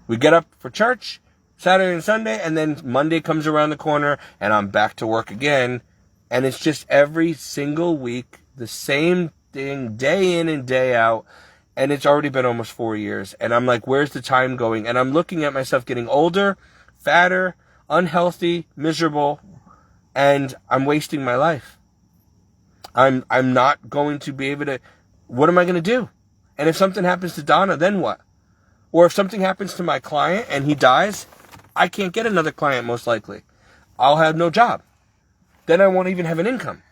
We get up for church, Saturday and Sunday, and then Monday comes around the corner, and I'm back to work again. And it's just every single week, the same thing, day in and day out. And it's already been almost 4 years. And I'm like, where's the time going? And I'm looking at myself getting older, fatter, unhealthy, miserable. And I'm wasting my life. I'm not going to be able to, what am I going to do? And if something happens to Donna, then what? Or if something happens to my client and he dies, I can't get another client most likely. I'll have no job. Then I won't even have an income.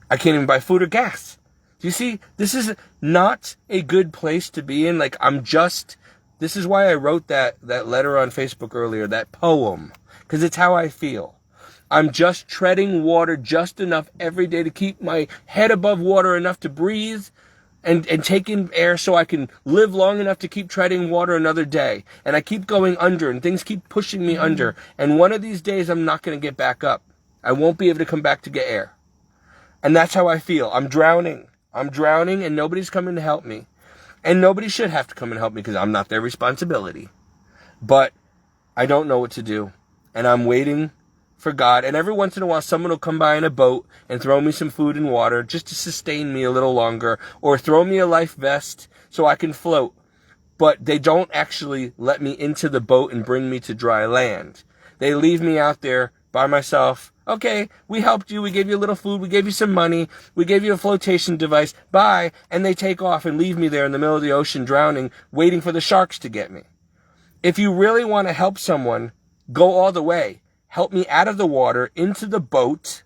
I can't even buy food or gas. Do you see? This is not a good place to be in. This is why I wrote that letter on Facebook earlier, that poem. Because it's how I feel. I'm just treading water just enough every day to keep my head above water enough to breathe and take in air so I can live long enough to keep treading water another day. And I keep going under and things keep pushing me under. And one of these days I'm not going to get back up. I won't be able to come back to get air. And that's how I feel. I'm drowning and nobody's coming to help me. And nobody should have to come and help me because I'm not their responsibility. But I don't know what to do. And I'm waiting for God. And every once in a while, someone will come by in a boat and throw me some food and water just to sustain me a little longer. Or throw me a life vest so I can float. But they don't actually let me into the boat and bring me to dry land. They leave me out there by myself. Okay, we helped you. We gave you a little food. We gave you some money. We gave you a flotation device. Bye. And they take off and leave me there in the middle of the ocean drowning, waiting for the sharks to get me. If you really want to help someone, go all the way. Help me out of the water, into the boat,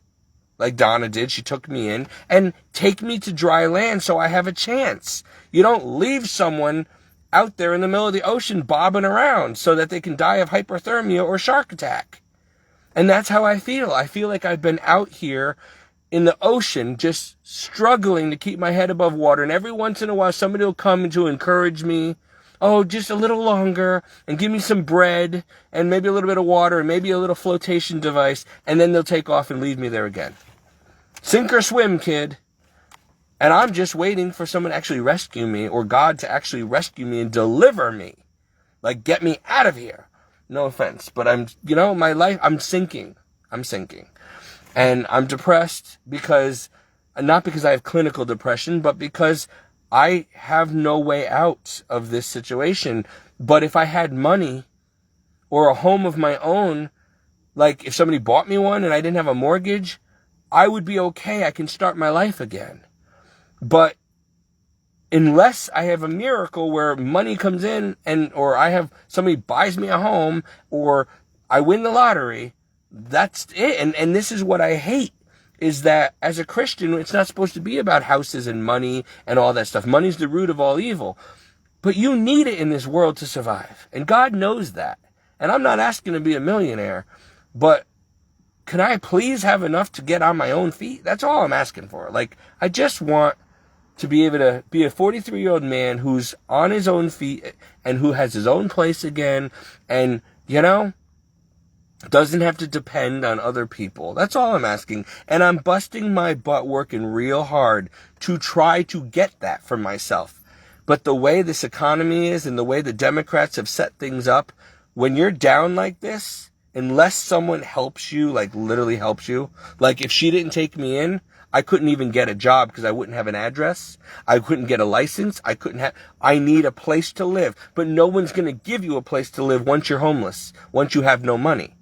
like Donna did. She took me in, and take me to dry land so I have a chance. You don't leave someone out there in the middle of the ocean bobbing around so that they can die of hypothermia or shark attack. And that's how I feel. I feel like I've been out here in the ocean just struggling to keep my head above water. And every once in a while, somebody will come to encourage me. Oh, just a little longer and give me some bread and maybe a little bit of water and maybe a little flotation device. And then they'll take off and leave me there again. Sink or swim, kid. And I'm just waiting for someone to actually rescue me or God to actually rescue me and deliver me. Like, get me out of here. No offense, but my life, I'm sinking. And I'm depressed not because I have clinical depression, but because I have no way out of this situation. But if I had money or a home of my own, like if somebody bought me one and I didn't have a mortgage, I would be okay. I can start my life again. But unless I have a miracle where money comes in or I have somebody buys me a home or I win the lottery, that's it. And this is what I hate, is that as a Christian, it's not supposed to be about houses and money and all that stuff. Money's the root of all evil. But you need it in this world to survive. And God knows that. And I'm not asking to be a millionaire, but can I please have enough to get on my own feet? That's all I'm asking for. Like, I just want to be able to be a 43-year-old man who's on his own feet and who has his own place again and, you know, doesn't have to depend on other people. That's all I'm asking. And I'm busting my butt working real hard to try to get that for myself. But the way this economy is and the way the Democrats have set things up, when you're down like this, unless someone helps you, like literally helps you, like if she didn't take me in, I couldn't even get a job because I wouldn't have an address. I couldn't get a license. I need a place to live. But no one's going to give you a place to live once you're homeless, once you have no money,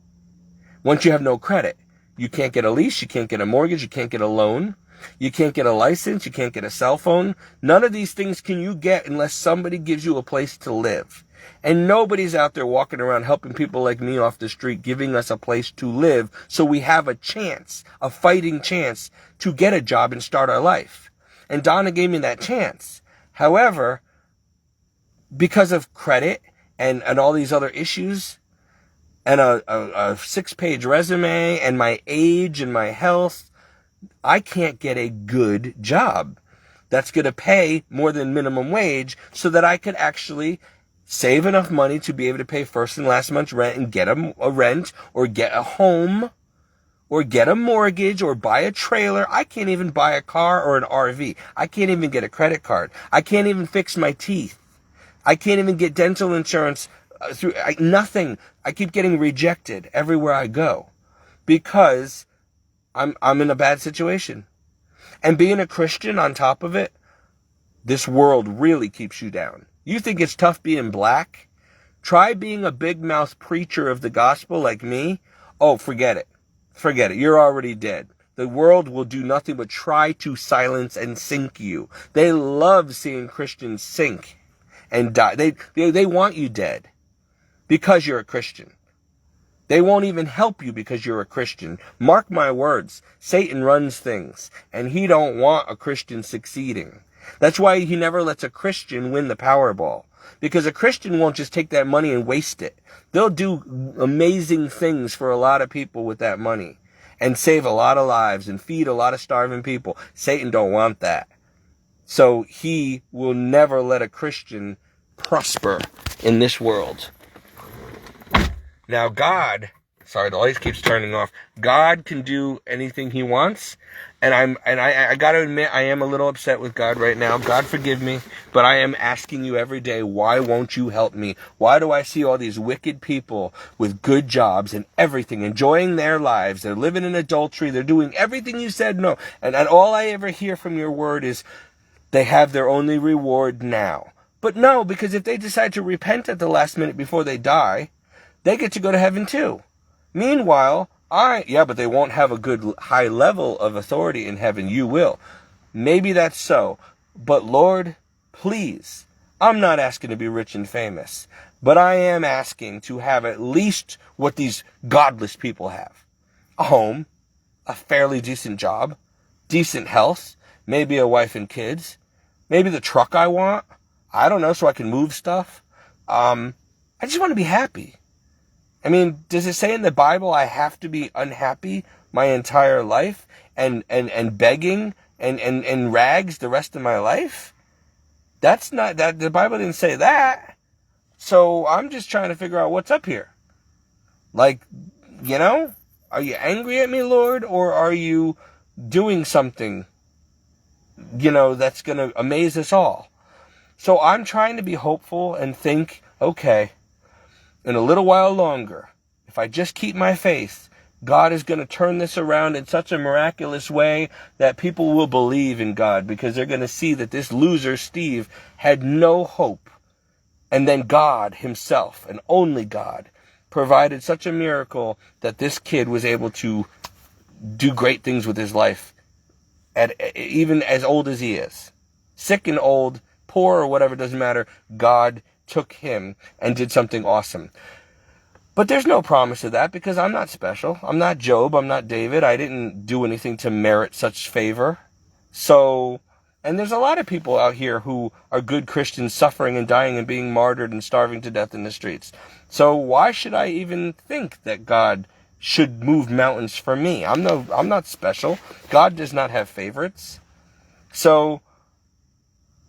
once you have no credit. You can't get a lease. You can't get a mortgage. You can't get a loan. You can't get a license. You can't get a cell phone. None of these things can you get unless somebody gives you a place to live. And nobody's out there walking around helping people like me off the street, giving us a place to live so we have a chance, a fighting chance to get a job and start our life. And Donna gave me that chance. However, because of credit and all these other issues and a 6-page resume and my age and my health, I can't get a good job that's going to pay more than minimum wage so that I could actually save enough money to be able to pay first and last month's rent and get a rent or get a home or get a mortgage or buy a trailer. I can't even buy a car or an RV. I can't even get a credit card. I can't even fix my teeth. I can't even get dental insurance nothing. I keep getting rejected everywhere I go because I'm in a bad situation. And being a Christian on top of it, this world really keeps you down. You think it's tough being black? Try being a big mouth preacher of the gospel like me. Oh, forget it. Forget it. You're already dead. The world will do nothing but try to silence and sink you. They love seeing Christians sink and die. They want you dead because you're a Christian. They won't even help you because you're a Christian. Mark my words. Satan runs things, and he don't want a Christian succeeding. That's why he never lets a Christian win the Powerball. Because a Christian won't just take that money and waste it. They'll do amazing things for a lot of people with that money. And save a lot of lives and feed a lot of starving people. Satan don't want that. So he will never let a Christian prosper in this world. Now God, sorry, the light keeps turning off. God can do anything he wants. And I gotta admit, I am a little upset with God right now. God forgive me, but I am asking you every day, why won't you help me? Why do I see all these wicked people with good jobs and everything, enjoying their lives? They're living in adultery. They're doing everything you said no. And all I ever hear from your word is they have their only reward now. But no, because if they decide to repent at the last minute before they die, they get to go to heaven too. Meanwhile, but they won't have a good high level of authority in heaven. You will. Maybe that's so. But Lord, please, I'm not asking to be rich and famous, but I am asking to have at least what these godless people have. A home, a fairly decent job, decent health, maybe a wife and kids, maybe the truck I want. I don't know, so I can move stuff. I just want to be happy. I mean, does it say in the Bible I have to be unhappy my entire life and begging and rags the rest of my life? That's not that. The Bible didn't say that. So I'm just trying to figure out what's up here. Like, you know, are you angry at me, Lord, or are you doing something, you know, that's going to amaze us all? So I'm trying to be hopeful and think, okay, in a little while longer, if I just keep my faith, God is going to turn this around in such a miraculous way that people will believe in God because they're going to see that this loser, Steve, had no hope. And then God himself, and only God, provided such a miracle that this kid was able to do great things with his life, at even as old as he is. Sick and old, poor or whatever, doesn't matter. God took him and did something awesome. But there's no promise of that because I'm not special. I'm not Job. I'm not David. I didn't do anything to merit such favor. So And there's a lot of people out here who are good Christians suffering and dying and being martyred and starving to death in the streets. So why should I even think that God should move mountains for me? I'm not special. God does not have favorites. So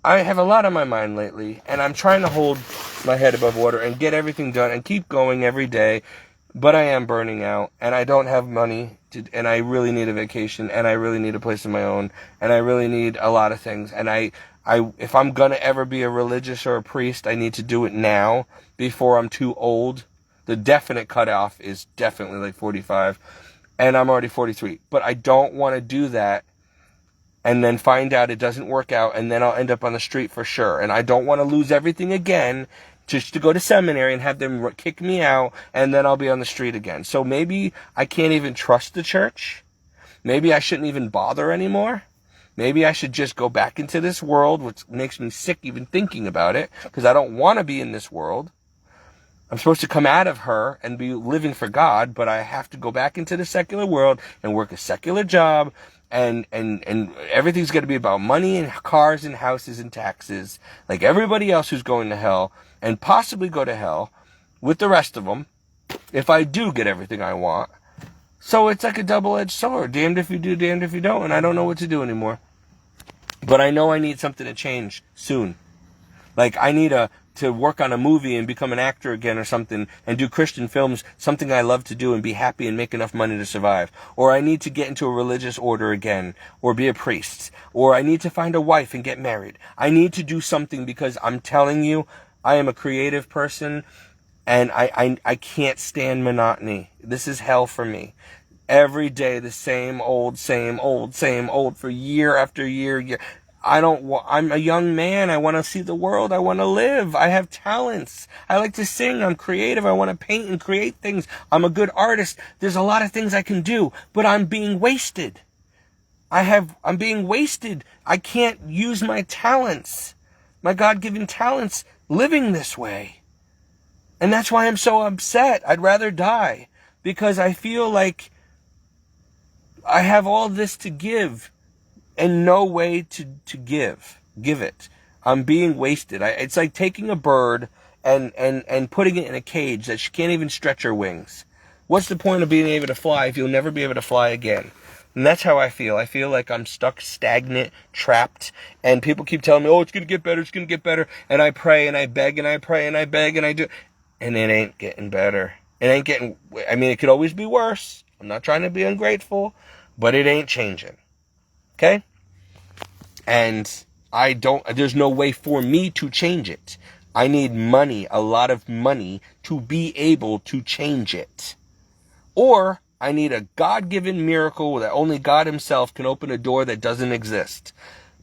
I have a lot on my mind lately, and I'm trying to hold my head above water and get everything done and keep going every day. But I am burning out, and I don't have money, and I really need a vacation, and I really need a place of my own, and I really need a lot of things. And if I'm gonna ever be a religious or a priest, I need to do it now before I'm too old. The definite cutoff is definitely like 45, and I'm already 43. But I don't want to do that and then find out it doesn't work out, and then I'll end up on the street for sure. And I don't want to lose everything again just to go to seminary and have them kick me out, and then I'll be on the street again. So maybe I can't even trust the church. Maybe I shouldn't even bother anymore. Maybe I should just go back into this world, which makes me sick even thinking about it, because I don't want to be in this world. I'm supposed to come out of her and be living for God, but I have to go back into the secular world and work a secular job, and everything's going to be about money and cars and houses and taxes, like everybody else who's going to hell, and possibly go to hell with the rest of them if I do get everything I want. So it's like a double-edged sword. Damned if you do, damned if you don't, and I don't know what to do anymore. But I know I need something to change soon. Like, I need to work on a movie and become an actor again or something, and do Christian films, something I love to do, and be happy and make enough money to survive. Or I need to get into a religious order again, or be a priest. Or I need to find a wife and get married. I need to do something, because I'm telling you, I am a creative person, and I can't stand monotony. This is hell for me. Every day, the same old for year after year. I'm a young man. I want to see the world. I want to live. I have talents. I like to sing. I'm creative. I want to paint and create things. I'm a good artist. There's a lot of things I can do, but I'm being wasted. I'm being wasted. I can't use my talents, my God-given talents, living this way. And that's why I'm so upset. I'd rather die, because I feel like I have all this to give and no way to give it. I'm being wasted. It's like taking a bird and putting it in a cage that she can't even stretch her wings. What's the point of being able to fly if you'll never be able to fly again? And that's how I feel. I feel like I'm stuck, stagnant, trapped, and people keep telling me, oh, it's going to get better, it's going to get better. And I pray and I beg and I pray and I beg and I do. And it ain't getting better. It could always be worse. I'm not trying to be ungrateful, but it ain't changing. Okay? And there's no way for me to change it. I need money, a lot of money, to be able to change it. Or I need a God-given miracle that only God himself can open a door that doesn't exist.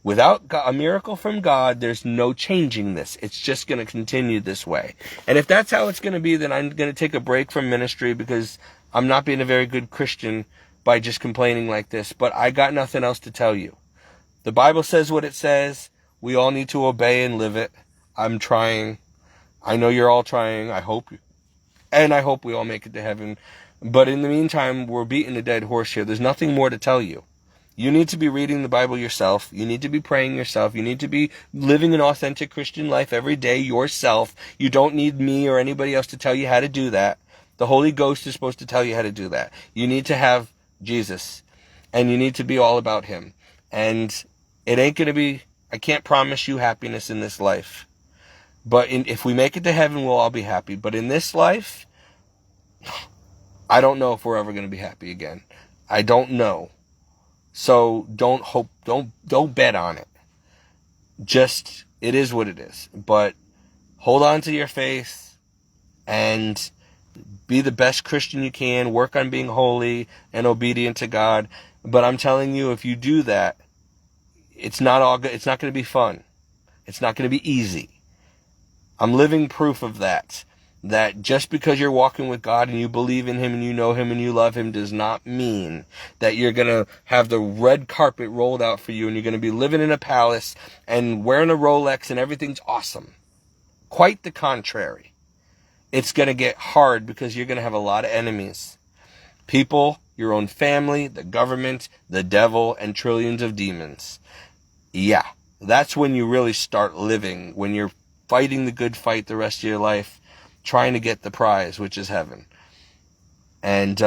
Without a miracle from God, there's no changing this. It's just going to continue this way. And if that's how it's going to be, then I'm going to take a break from ministry, because I'm not being a very good Christian by just complaining like this. But I got nothing else to tell you. The Bible says what it says. We all need to obey and live it. I'm trying. I know you're all trying. I hope we all make it to heaven. But in the meantime, we're beating a dead horse here. There's nothing more to tell you. You need to be reading the Bible yourself. You need to be praying yourself. You need to be living an authentic Christian life every day yourself. You don't need me or anybody else to tell you how to do that. The Holy Ghost is supposed to tell you how to do that. You need to have Jesus, and you need to be all about him. And it ain't going to be, I can't promise you happiness in this life. But if we make it to heaven, we'll all be happy. But in this life, I don't know if we're ever going to be happy again. I don't know. So don't bet on it. Just, it is what it is. But hold on to your faith and be the best Christian you can. Work on being holy and obedient to God. But I'm telling you, if you do that, it's not all good. It's not going to be fun. It's not going to be easy. I'm living proof of that. That just because you're walking with God and you believe in him and you know him and you love him does not mean that you're going to have the red carpet rolled out for you and you're going to be living in a palace and wearing a Rolex and everything's awesome. Quite the contrary. It's going to get hard because you're going to have a lot of enemies. People, your own family, the government, the devil, and trillions of demons. Yeah, That's when you really start living, when you're fighting the good fight the rest of your life, trying to get the prize, which is heaven. And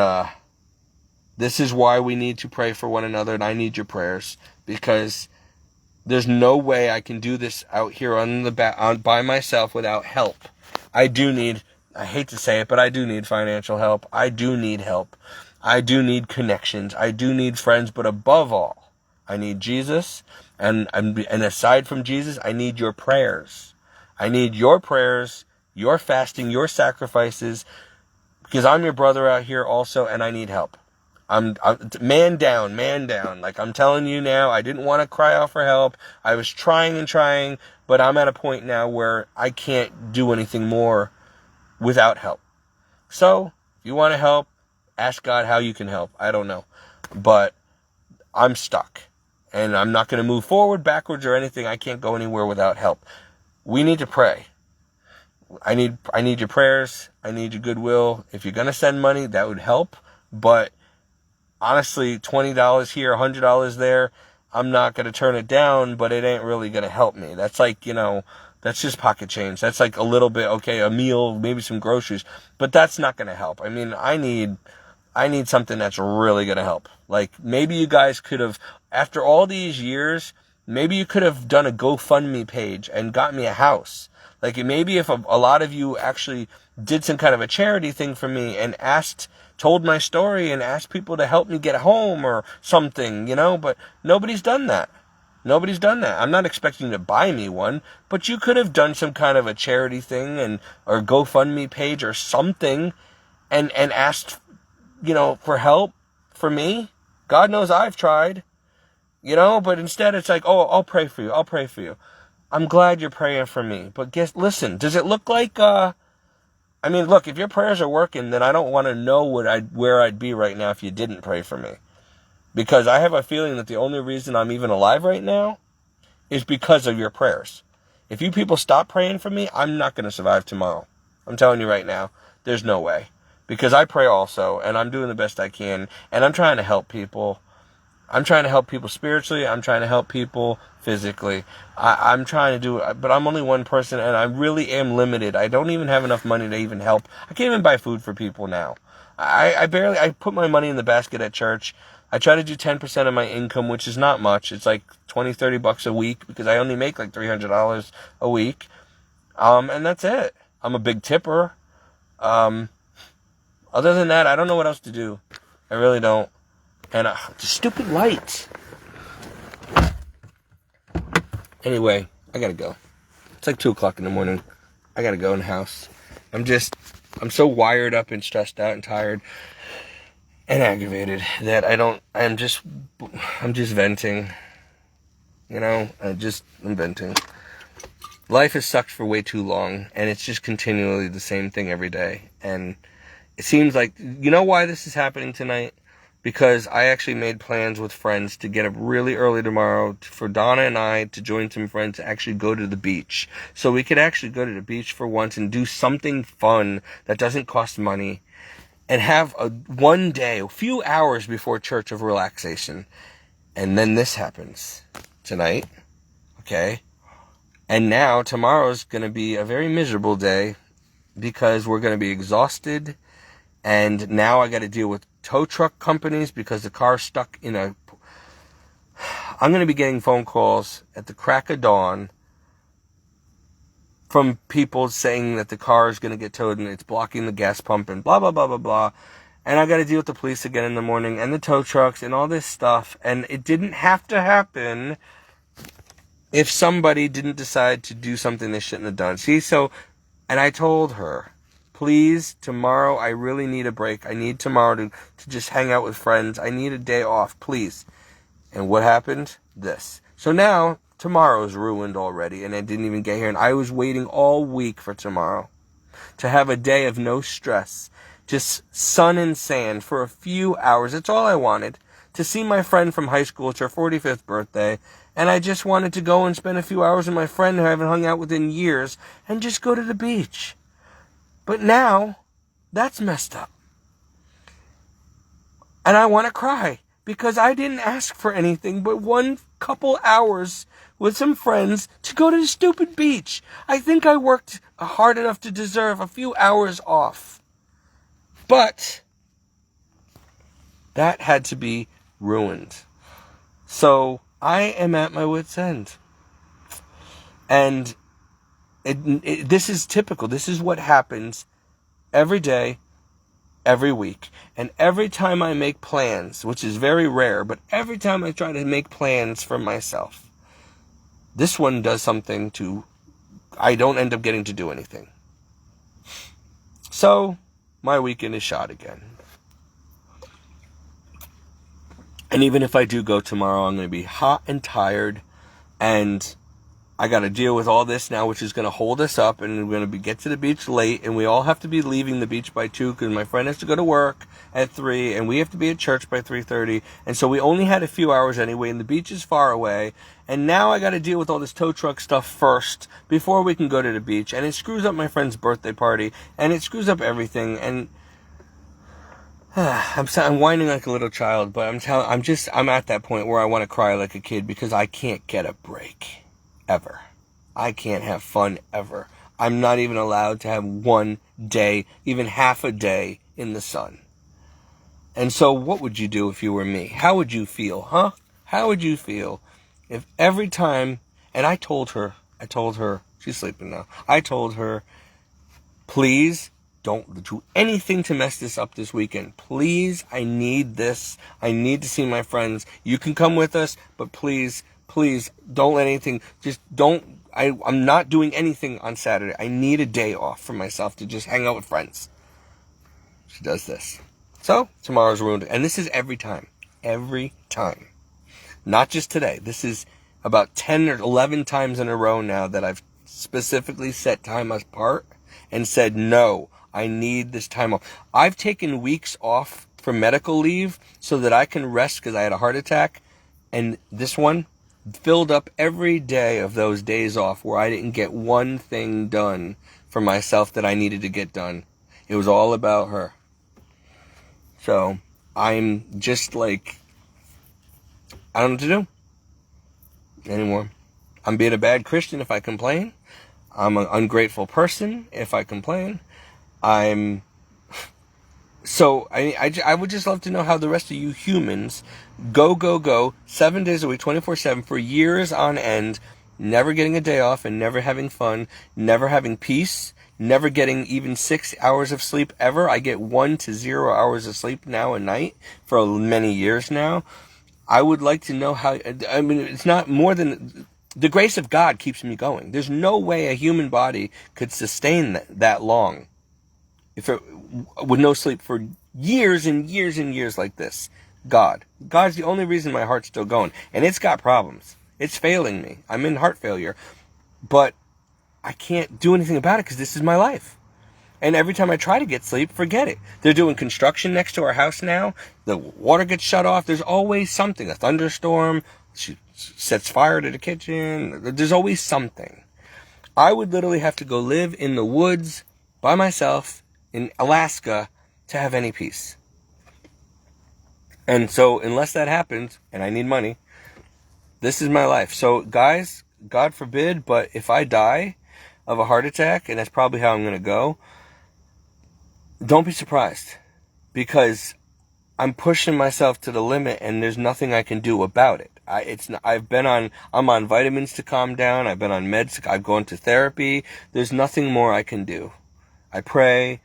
this is why we need to pray for one another, and I need your prayers, because there's no way I can do this out here by myself without help. I hate to say it, but I do need financial help. I do need help. I do need connections. I do need friends, but above all, I need Jesus, and aside from Jesus, I need your prayers. I need your prayers, your fasting, your sacrifices, because I'm your brother out here also, and I need help. I'm man down. Like, I'm telling you now, I didn't want to cry out for help. I was trying, but I'm at a point now where I can't do anything more without help. So, if you want to help, ask God how you can help. I don't know. But I'm stuck. And I'm not going to move forward, backwards, or anything. I can't go anywhere without help. We need to pray. I need your prayers. I need your goodwill. If you're going to send money, that would help. But honestly, $20 here, $100 there, I'm not going to turn it down, but it ain't really going to help me. That's like, that's just pocket change. That's like a little bit, okay, a meal, maybe some groceries, but that's not going to help. I mean, I need something that's really going to help. Like, maybe you guys could have, after all these years, maybe you could have done a GoFundMe page and got me a house. Like, maybe if a lot of you actually did some kind of a charity thing for me and told my story and asked people to help me get home or something, but nobody's done that. Nobody's done that. I'm not expecting you to buy me one, but you could have done some kind of a charity thing or GoFundMe page or something and asked, for help for me. God knows I've tried, but instead it's like, oh, I'll pray for you. I'm glad you're praying for me, but listen, does it look like, look, if your prayers are working, then I don't want to know where I'd be right now if you didn't pray for me. Because I have a feeling that the only reason I'm even alive right now is because of your prayers. If you people stop praying for me, I'm not going to survive tomorrow. I'm telling you right now, there's no way. Because I pray also, and I'm doing the best I can, and I'm trying to help people. I'm trying to help people spiritually. I'm trying to help people physically. I'm trying to do it, but I'm only one person, and I really am limited. I don't even have enough money to even help. I can't even buy food for people now. I put my money in the basket at church. I try to do 10% of my income, which is not much. It's like $20-$30 a week, because I only make like $300 a week. And that's it. I'm a big tipper. Other than that, I don't know what else to do. I really don't. And the stupid lights. Anyway, I gotta go. It's like 2 o'clock in the morning. I gotta go in the house. I'm I'm so wired up and stressed out and tired and aggravated that I'm just venting. You know, I'm venting. Life has sucked for way too long, and it's just continually the same thing every day. And it seems like, you know why this is happening tonight? Because I actually made plans with friends to get up really early tomorrow for Donna and I to join some friends to actually go to the beach. So we could actually go to the beach for once and do something fun that doesn't cost money, and have one day, a few hours before church of relaxation. And then this happens tonight, okay? And now tomorrow's going to be a very miserable day because we're going to be exhausted. And now I got to deal with tow truck companies because the car's stuck in I'm going to be getting phone calls at the crack of dawn from people saying that the car is going to get towed and it's blocking the gas pump and blah, blah, blah, blah, blah. And I got to deal with the police again in the morning and the tow trucks and all this stuff. And it didn't have to happen if somebody didn't decide to do something they shouldn't have done. And I told her, please, tomorrow, I really need a break. I need tomorrow to just hang out with friends. I need a day off, please. And what happened? This. So now, tomorrow's ruined already, and I didn't even get here. And I was waiting all week for tomorrow to have a day of no stress. Just sun and sand for a few hours. That's all I wanted. To see my friend from high school. It's her 45th birthday. And I just wanted to go and spend a few hours with my friend who I haven't hung out with in years. And just go to the beach. But now, that's messed up. And I want to cry. Because I didn't ask for anything but one couple hours with some friends to go to the stupid beach. I think I worked hard enough to deserve a few hours off. But that had to be ruined. So I am at my wit's end. And this is typical. This is what happens every day, every week. And every time I make plans, which is very rare, but every time I try to make plans for myself, this one does something to, I don't end up getting to do anything. So my weekend is shot again. And even if I do go tomorrow, I'm going to be hot and tired, and I got to deal with all this now, which is going to hold us up, and we're going to get to the beach late, and we all have to be leaving the beach by 2 because my friend has to go to work at 3, and we have to be at church by 3:30, and so we only had a few hours anyway, and the beach is far away, and now I got to deal with all this tow truck stuff first before we can go to the beach, and it screws up my friend's birthday party, and it screws up everything, and I'm whining like a little child, but I'm at that point where I want to cry like a kid because I can't get a break. Ever. I can't have fun ever. I'm not even allowed to have one day, even half a day in the sun. And so what would you do if you were me? How would you feel, huh? How would you feel if every time, and I told her, she's sleeping now, I told her, please don't do anything to mess this up this weekend. Please, I need this. I need to see my friends. You can come with us, but please don't let anything, I'm not doing anything on Saturday. I need a day off for myself to just hang out with friends. She does this. So, tomorrow's ruined. And this is every time. Every time. Not just today. This is about 10 or 11 times in a row now that I've specifically set time apart and said, no, I need this time off. I've taken weeks off for medical leave so that I can rest because I had a heart attack. And this one filled up every day of those days off where I didn't get one thing done for myself that I needed to get done. It was all about her. So I'm just like, I don't know what to do anymore. I'm being a bad Christian if I complain. I'm an ungrateful person if I complain. So I would just love to know how the rest of you humans go 7 days a week, 24/7 for years on end, never getting a day off and never having fun, never having peace, never getting even 6 hours of sleep ever. I get 1 to 0 hours of sleep now a night for many years now. I would like to know how, I mean, it's not more than, the grace of God keeps me going. There's no way a human body could sustain that long. With no sleep for years and years and years like this. God's the only reason my heart's still going. And it's got problems. It's failing me. I'm in heart failure. But I can't do anything about it because this is my life. And every time I try to get sleep, forget it. They're doing construction next to our house now. The water gets shut off. There's always something. A thunderstorm. She sets fire to the kitchen. There's always something. I would literally have to go live in the woods by myself in Alaska to have any peace. And so unless that happens, and I need money, this is my life. So guys, God forbid, but if I die of a heart attack, and that's probably how I'm going to go, don't be surprised, because I'm pushing myself to the limit and there's nothing I can do about it. I'm on vitamins to calm down. I've been on meds. I've gone to therapy. There's nothing more I can do. I pray.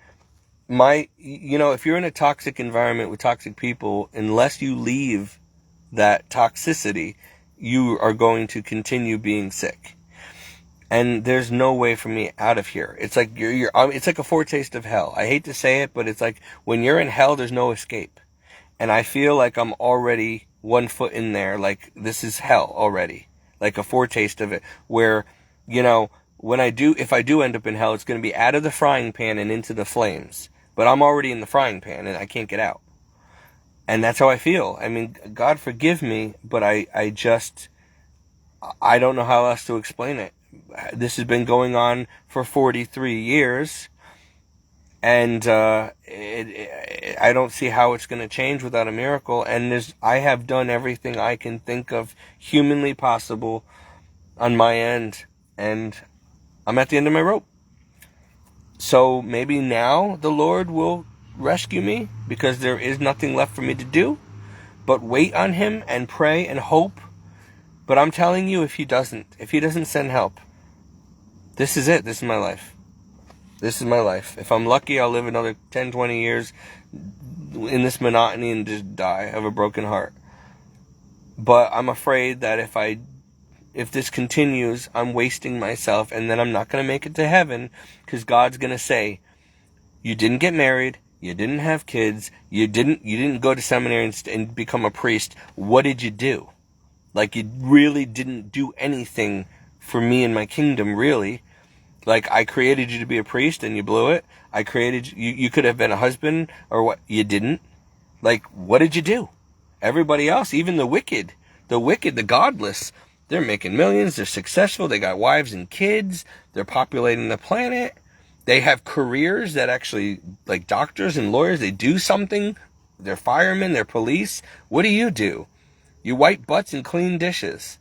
If you're in a toxic environment with toxic people, unless you leave that toxicity, you are going to continue being sick. And there's no way for me out of here. It's like it's like a foretaste of hell. I hate to say it, but it's like when you're in hell, there's no escape. And I feel like I'm already 1 foot in there. Like this is hell already. Like a foretaste of it, where, if I do end up in hell, it's going to be out of the frying pan and into the flames. But I'm already in the frying pan and I can't get out. And that's how I feel. I mean, God forgive me, but I don't know how else to explain it. This has been going on for 43 years. And I don't see how it's going to change without a miracle. And I have done everything I can think of humanly possible on my end, and I'm at the end of my rope. So maybe now the Lord will rescue me, because there is nothing left for me to do but wait on him and pray and hope. But I'm telling you, if he doesn't send help, this is it. This is my life. This is my life. If I'm lucky, I'll live another 10, 20 years in this monotony and just die of a broken heart. But I'm afraid that if this continues, I'm wasting myself, and then I'm not going to make it to heaven, because God's going to say, you didn't get married, you didn't have kids, you didn't go to seminary and become a priest. What did you do? Like, you really didn't do anything for me and my kingdom, really. Like, I created you to be a priest and you blew it. I created you. You could have been a husband, or what? You didn't. Like, what did you do? Everybody else, even the wicked, the godless, they're making millions. They're successful. They got wives and kids. They're populating the planet. They have careers that actually, like doctors and lawyers, they do something. They're firemen. They're police. What do? You wipe butts and clean dishes.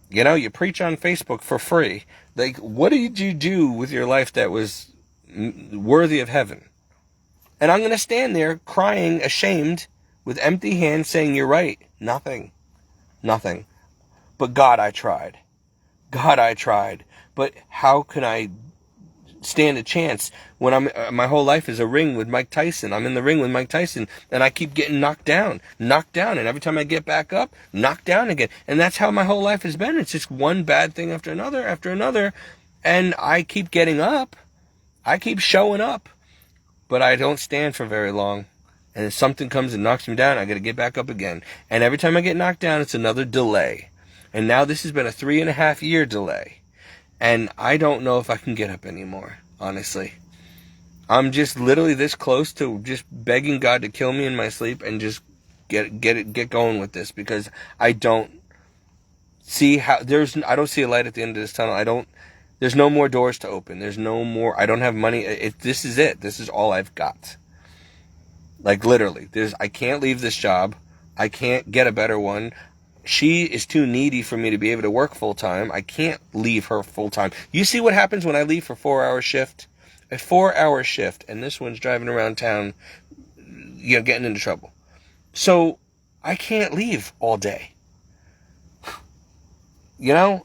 You know, you preach on Facebook for free. Like, what did you do with your life that was worthy of heaven? And I'm going to stand there crying, ashamed, with empty hands, saying, you're right. Nothing. But God, I tried. But how can I stand a chance when my whole life is a ring with Mike Tyson? I'm in the ring with Mike Tyson, and I keep getting knocked down, and every time I get back up, knocked down again. And that's how my whole life has been. It's just one bad thing after another, and I keep getting up. I keep showing up, but I don't stand for very long. And if something comes and knocks me down, I got to get back up again. And every time I get knocked down, it's another delay. And now this has been a 3.5-year delay. And I don't know if I can get up anymore, honestly. I'm just literally this close to just begging God to kill me in my sleep and just get going with this, because I don't see how I don't see a light at the end of this tunnel. There's no more doors to open. There's no more. I don't have money. This is it. This is all I've got. Like, literally, I can't leave this job. I can't get a better one. She is too needy for me to be able to work full time. I can't leave her full time. You see what happens when I leave for 4-hour shift? A 4-hour shift, and this one's driving around town, getting into trouble. So I can't leave all day. I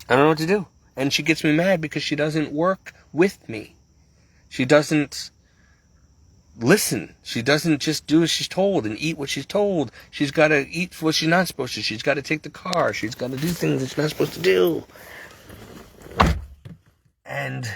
don't know what to do. And she gets me mad because she doesn't work with me. She doesn't listen. She doesn't just do as she's told and eat what she's told. She's got to eat what she's not supposed to. She's got to take the car. She's got to do things that she's not supposed to do. And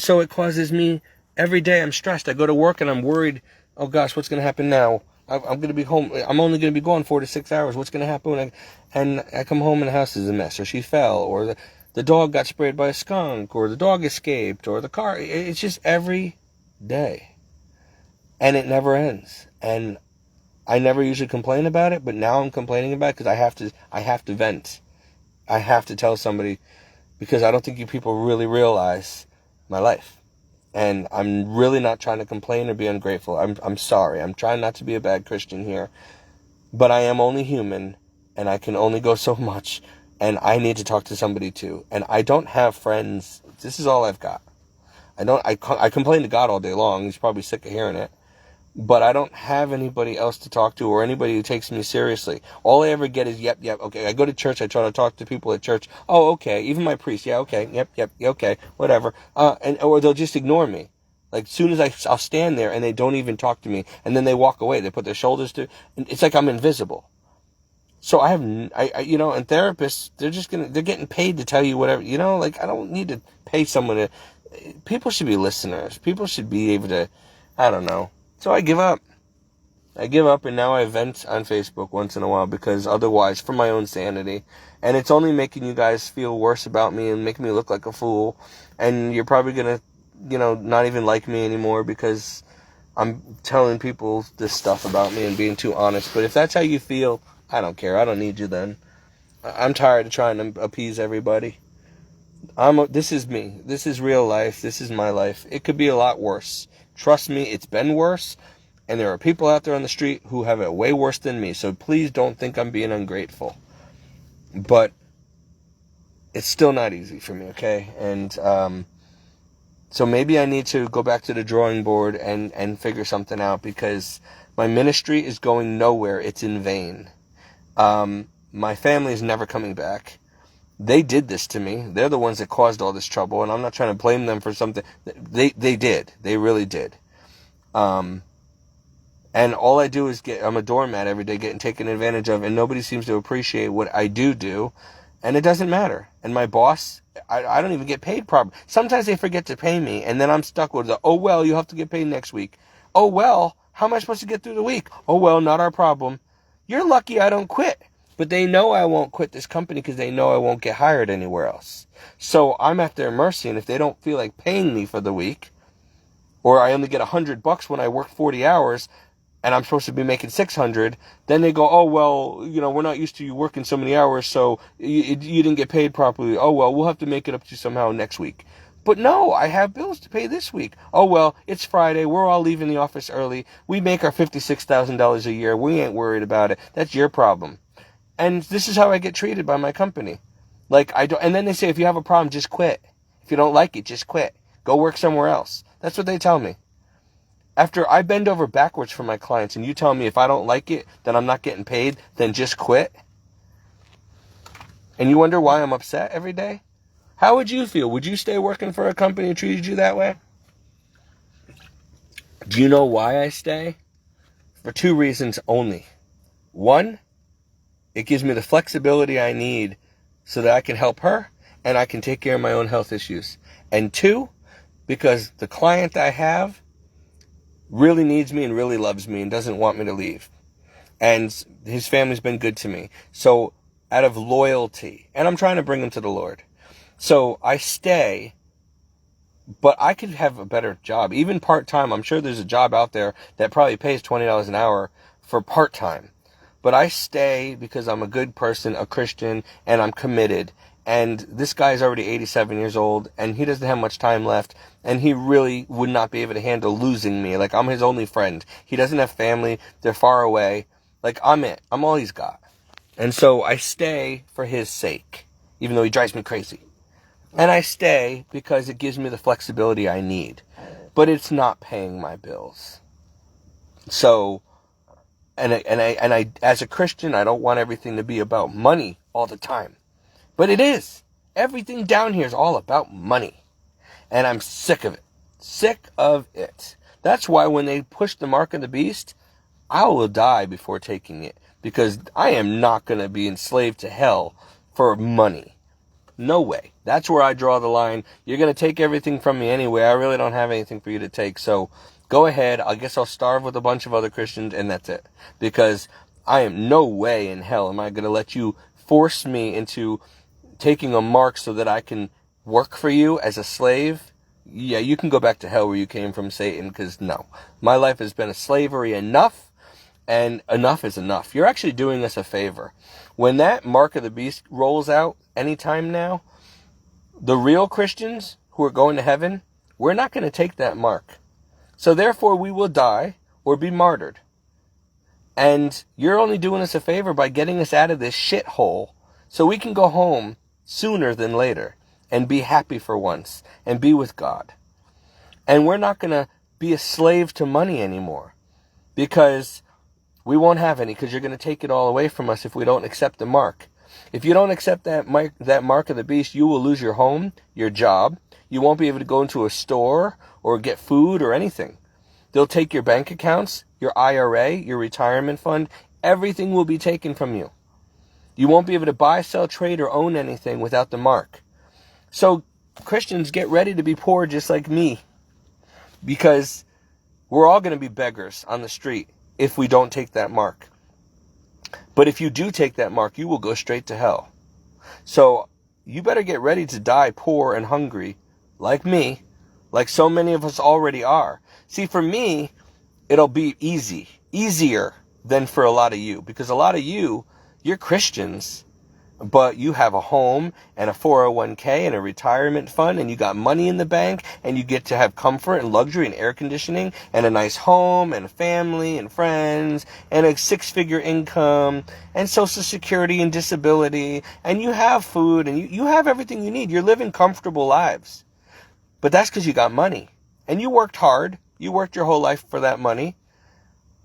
so it causes me, every day I'm stressed. I go to work and I'm worried, oh gosh, what's going to happen now? I'm going to be home. I'm only going to be gone 4 to 6 hours. What's going to happen when I come home and the house is a mess, or she fell, or the dog got sprayed by a skunk, or the dog escaped, or the car. It's just every day. And it never ends. And I never usually complain about it, but now I'm complaining about it because I have to vent. I have to tell somebody, because I don't think you people really realize my life. And I'm really not trying to complain or be ungrateful. I'm sorry. I'm trying not to be a bad Christian here. But I am only human, and I can only go so much. And I need to talk to somebody too. And I don't have friends. This is all I've got. I complain to God all day long. He's probably sick of hearing it. But I don't have anybody else to talk to, or anybody who takes me seriously. All I ever get is, yep, okay. I go to church, I try to talk to people at church. Oh, okay. Even my priest, yeah, okay, yep, okay, whatever. Or they'll just ignore me. Like, soon as I'll stand there and they don't even talk to me, and then they walk away. They put their shoulders to, and it's like I'm invisible. So and therapists, they're getting paid to tell you whatever, like, I don't need to pay someone to, people should be listeners. People should be able to, I don't know. So I give up. And now I vent on Facebook once in a while, because otherwise, for my own sanity, and it's only making you guys feel worse about me and making me look like a fool, and you're probably gonna, not even like me anymore because I'm telling people this stuff about me and being too honest. But if that's how you feel, I don't care. I don't need you then. I'm tired of trying to appease everybody. This is me. This is real life. This is my life. It could be a lot worse. Trust me, it's been worse. And there are people out there on the street who have it way worse than me. So please don't think I'm being ungrateful. But it's still not easy for me, okay? And so maybe I need to go back to the drawing board and figure something out, because my ministry is going nowhere. It's in vain. My family is never coming back. They did this to me. They're the ones that caused all this trouble, and I'm not trying to blame them for something. They did. They really did. And all I do is I'm a doormat every day getting taken advantage of, and nobody seems to appreciate what I do, and it doesn't matter. And my boss, I don't even get paid properly. Sometimes they forget to pay me, and then I'm stuck with oh, well, you have to get paid next week. Oh, well, how am I supposed to get through the week? Oh, well, not our problem. You're lucky I don't quit. But they know I won't quit this company because they know I won't get hired anywhere else. So I'm at their mercy, and if they don't feel like paying me for the week, or I only get $100 when I work 40 hours, and I'm supposed to be making 600, then they go, oh, well, we're not used to you working so many hours, so you didn't get paid properly. Oh, well, we'll have to make it up to you somehow next week. But no, I have bills to pay this week. Oh, well, it's Friday. We're all leaving the office early. We make our $56,000 a year. We ain't worried about it. That's your problem. And this is how I get treated by my company. And then they say, if you have a problem, just quit. If you don't like it, just quit. Go work somewhere else. That's what they tell me. After I bend over backwards for my clients, and you tell me if I don't like it, then I'm not getting paid, then just quit. And you wonder why I'm upset every day? How would you feel? Would you stay working for a company who treated you that way? Do you know why I stay? For 2 reasons only. 1, it gives me the flexibility I need so that I can help her and I can take care of my own health issues. And 2, because the client I have really needs me and really loves me and doesn't want me to leave. And his family's been good to me. So out of loyalty, and I'm trying to bring him to the Lord. So I stay, but I could have a better job, even part-time. I'm sure there's a job out there that probably pays $20 an hour for part-time. But I stay because I'm a good person, a Christian, and I'm committed. And this guy's already 87 years old, and he doesn't have much time left, and he really would not be able to handle losing me. Like, I'm his only friend. He doesn't have family. They're far away. Like, I'm it. I'm all he's got. And so I stay for his sake, even though he drives me crazy. And I stay because it gives me the flexibility I need. But it's not paying my bills. So, and I, as a Christian, I don't want everything to be about money all the time. But it is. Everything down here is all about money. And I'm sick of it. Sick of it. That's why when they push the mark of the beast, I will die before taking it. Because I am not going to be enslaved to hell for money. No way. That's where I draw the line. You're going to take everything from me anyway. I really don't have anything for you to take. So go ahead. I guess I'll starve with a bunch of other Christians, and that's it. Because I am no way in hell am I going to let you force me into taking a mark so that I can work for you as a slave. Yeah, you can go back to hell where you came from, Satan, because no. My life has been a slavery enough, and enough is enough. You're actually doing us a favor. When that mark of the beast rolls out anytime now, the real Christians who are going to heaven, we're not going to take that mark. So therefore we will die or be martyred. And you're only doing us a favor by getting us out of this shithole so we can go home sooner than later and be happy for once and be with God. And we're not going to be a slave to money anymore because we won't have any, because you're going to take it all away from us if we don't accept the mark. If you don't accept that mark of the beast, you will lose your home, your job. You won't be able to go into a store or get food or anything. They'll take your bank accounts, your IRA, your retirement fund. Everything will be taken from you. You won't be able to buy, sell, trade, or own anything without the mark. So Christians, get ready to be poor just like me, because we're all going to be beggars on the street if we don't take that mark. But if you do take that mark, you will go straight to hell. So you better get ready to die poor and hungry like me, like so many of us already are. See, for me, it'll be easier than for a lot of you, because a lot of you, you're Christians, but you have a home and a 401k and a retirement fund, and you got money in the bank, and you get to have comfort and luxury and air conditioning and a nice home and a family and friends and a 6-figure income and social security and disability, and you have food and you have everything you need. You're living comfortable lives. But that's because you got money and you worked hard. You worked your whole life for that money.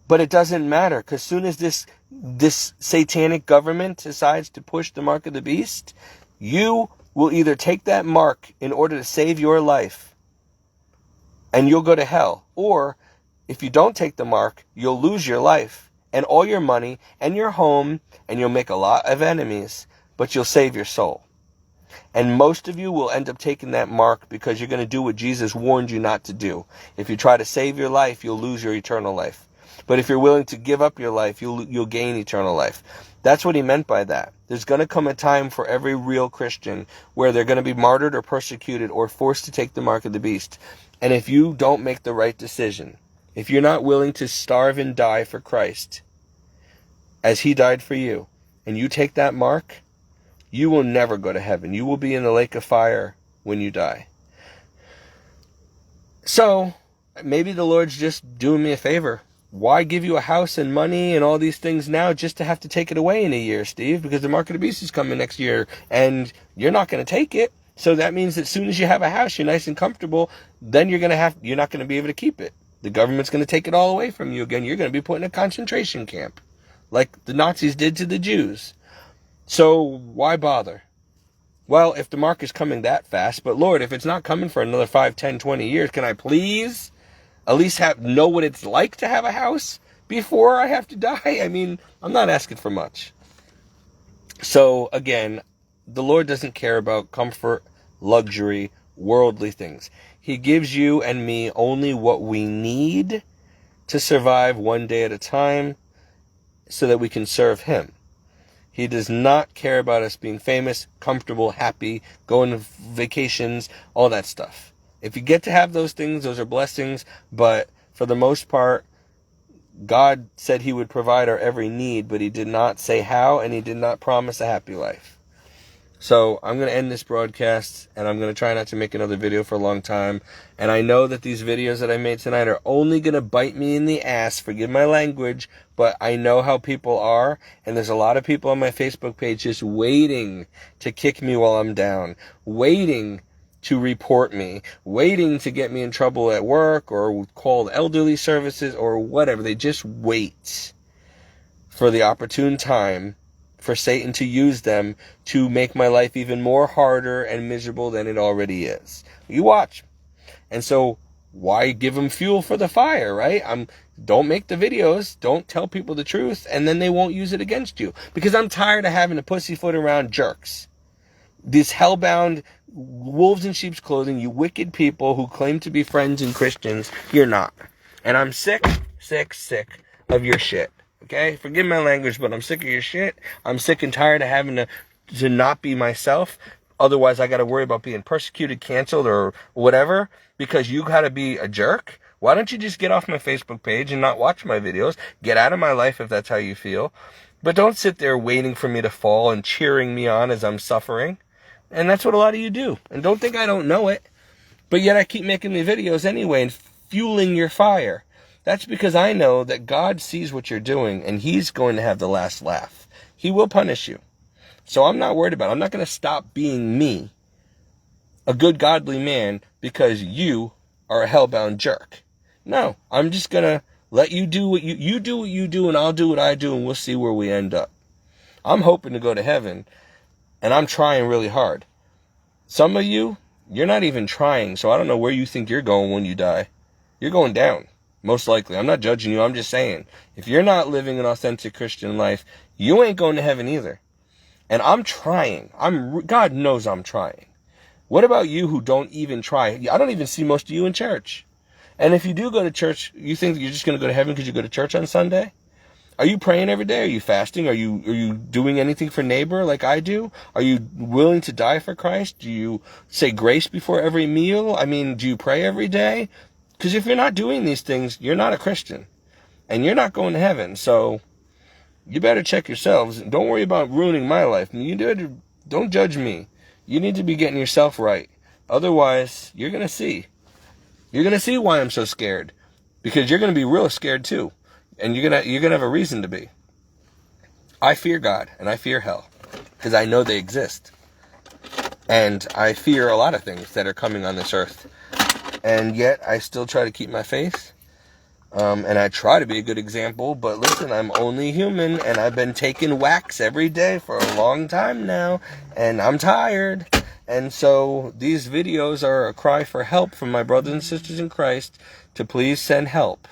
But it doesn't matter, because soon as this satanic government decides to push the mark of the beast, you will either take that mark in order to save your life, and you'll go to hell. Or, if you don't take the mark, you'll lose your life, and all your money, and your home, and you'll make a lot of enemies, but you'll save your soul. And most of you will end up taking that mark because you're going to do what Jesus warned you not to do. If you try to save your life, you'll lose your eternal life. But if you're willing to give up your life, you'll gain eternal life. That's what he meant by that. There's going to come a time for every real Christian where they're going to be martyred or persecuted or forced to take the mark of the beast. And if you don't make the right decision, if you're not willing to starve and die for Christ, as he died for you, and you take that mark, you will never go to heaven. You will be in the lake of fire when you die. So, maybe the Lord's just doing me a favor. Why give you a house and money and all these things now just to have to take it away in a year, Steve? Because the mark of the beast is coming next year and you're not going to take it. So that means that as soon as you have a house, you're nice and comfortable, then you're not going to be able to keep it. The government's going to take it all away from you again. You're going to be put in a concentration camp like the Nazis did to the Jews. So why bother? Well, if the mark is coming that fast, but Lord, if it's not coming for another 5, 10, 20 years, can I please at least know what it's like to have a house before I have to die? I mean, I'm not asking for much. So again, the Lord doesn't care about comfort, luxury, worldly things. He gives you and me only what we need to survive one day at a time so that we can serve him. He does not care about us being famous, comfortable, happy, going on vacations, all that stuff. If you get to have those things, those are blessings, but for the most part, God said he would provide our every need, but he did not say how, and he did not promise a happy life. So I'm going to end this broadcast, and I'm going to try not to make another video for a long time. And I know that these videos that I made tonight are only going to bite me in the ass, forgive my language, but I know how people are, and there's a lot of people on my Facebook page just waiting to kick me while I'm down, waiting to report me, waiting to get me in trouble at work or call the elderly services or whatever. They just wait for the opportune time for Satan to use them to make my life even more harder and miserable than it already is. You watch. And so why give them fuel for the fire, right? Don't make the videos, don't tell people the truth, and then they won't use it against you. Because I'm tired of having to pussyfoot around jerks. These hellbound wolves in sheep's clothing, you wicked people who claim to be friends and Christians, you're not. And I'm sick of your shit. Okay? Forgive my language, but I'm sick of your shit. I'm sick and tired of having to not be myself. Otherwise, I got to worry about being persecuted, canceled, or whatever, because you got to be a jerk. Why don't you just get off my Facebook page and not watch my videos? Get out of my life if that's how you feel. But don't sit there waiting for me to fall and cheering me on as I'm suffering. And that's what a lot of you do. And don't think I don't know it. But yet I keep making the videos anyway and fueling your fire. That's because I know that God sees what you're doing and he's going to have the last laugh. He will punish you. So I'm not worried about it. I'm not going to stop being me, a good godly man, because you are a hellbound jerk. No, I'm just going to let you do what you do what you do, and I'll do what I do, and we'll see where we end up. I'm hoping to go to heaven, and I'm trying really hard. Some of you, you're not even trying, so I don't know where you think you're going when you die. You're going down, most likely. I'm not judging you. I'm just saying, if you're not living an authentic Christian life, you ain't going to heaven either. And I'm trying. God knows I'm trying. What about you who don't even try? I don't even see most of you in church. And if you do go to church, you think you're just going to go to heaven because you go to church on Sunday? Are you praying every day? Are you fasting? Are you doing anything for neighbor like I do? Are you willing to die for Christ? Do you say grace before every meal? I mean, do you pray every day? Because if you're not doing these things, you're not a Christian. And you're not going to heaven. So You better check yourselves. Don't worry about ruining my life. Don't judge me. You need to be getting yourself right. Otherwise, you're going to see. You're going to see why I'm so scared. Because you're going to be real scared too. And you're going to have a reason to be. I fear God and I fear hell. Because I know they exist. And I fear a lot of things that are coming on this earth. And yet, I still try to keep my faith. And I try to be a good example. But listen, I'm only human. And I've been taking whacks every day for a long time now. And I'm tired. And so, these videos are a cry for help from my brothers and sisters in Christ. To please send help.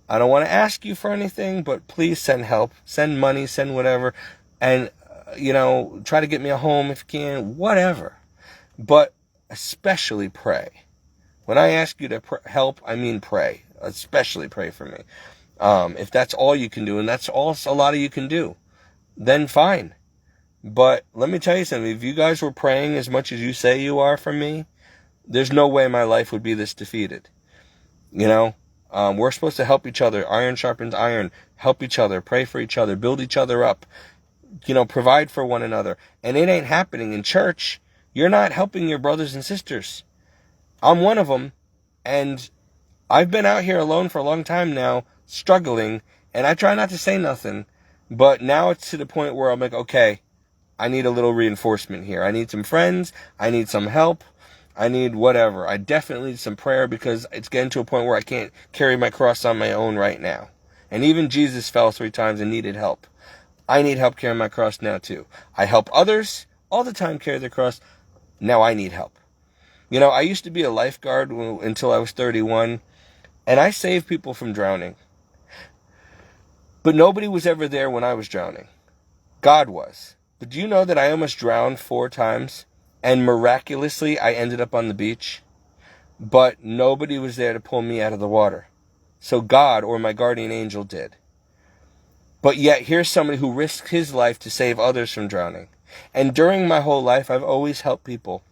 I don't want to ask you for anything. But please send help. Send money. Send whatever. And try to get me a home if you can, whatever. But especially pray. When I ask you to help, I mean pray. Especially pray for me. If that's all you can do, and that's all a lot of you can do, then fine. But let me tell you something. If you guys were praying as much as you say you are for me, there's no way my life would be this defeated. We're supposed to help each other. Iron sharpens iron. Help each other. Pray for each other. Build each other up. Provide for one another. And it ain't happening in church. You're not helping your brothers and sisters. I'm one of them. And I've been out here alone for a long time now, struggling. And I try not to say nothing. But now it's to the point where I'm like, okay, I need a little reinforcement here. I need some friends. I need some help. I need whatever. I definitely need some prayer because it's getting to a point where I can't carry my cross on my own right now. And even Jesus fell 3 times and needed help. I need help carrying my cross now too. I help others all the time carry their cross. Now I need help. I used to be a lifeguard until I was 31, and I saved people from drowning. But nobody was ever there when I was drowning. God was. But do you know that I almost drowned 4 times, and miraculously I ended up on the beach? But nobody was there to pull me out of the water. So God, or my guardian angel, did. But yet, here's somebody who risked his life to save others from drowning. And during my whole life, I've always helped people.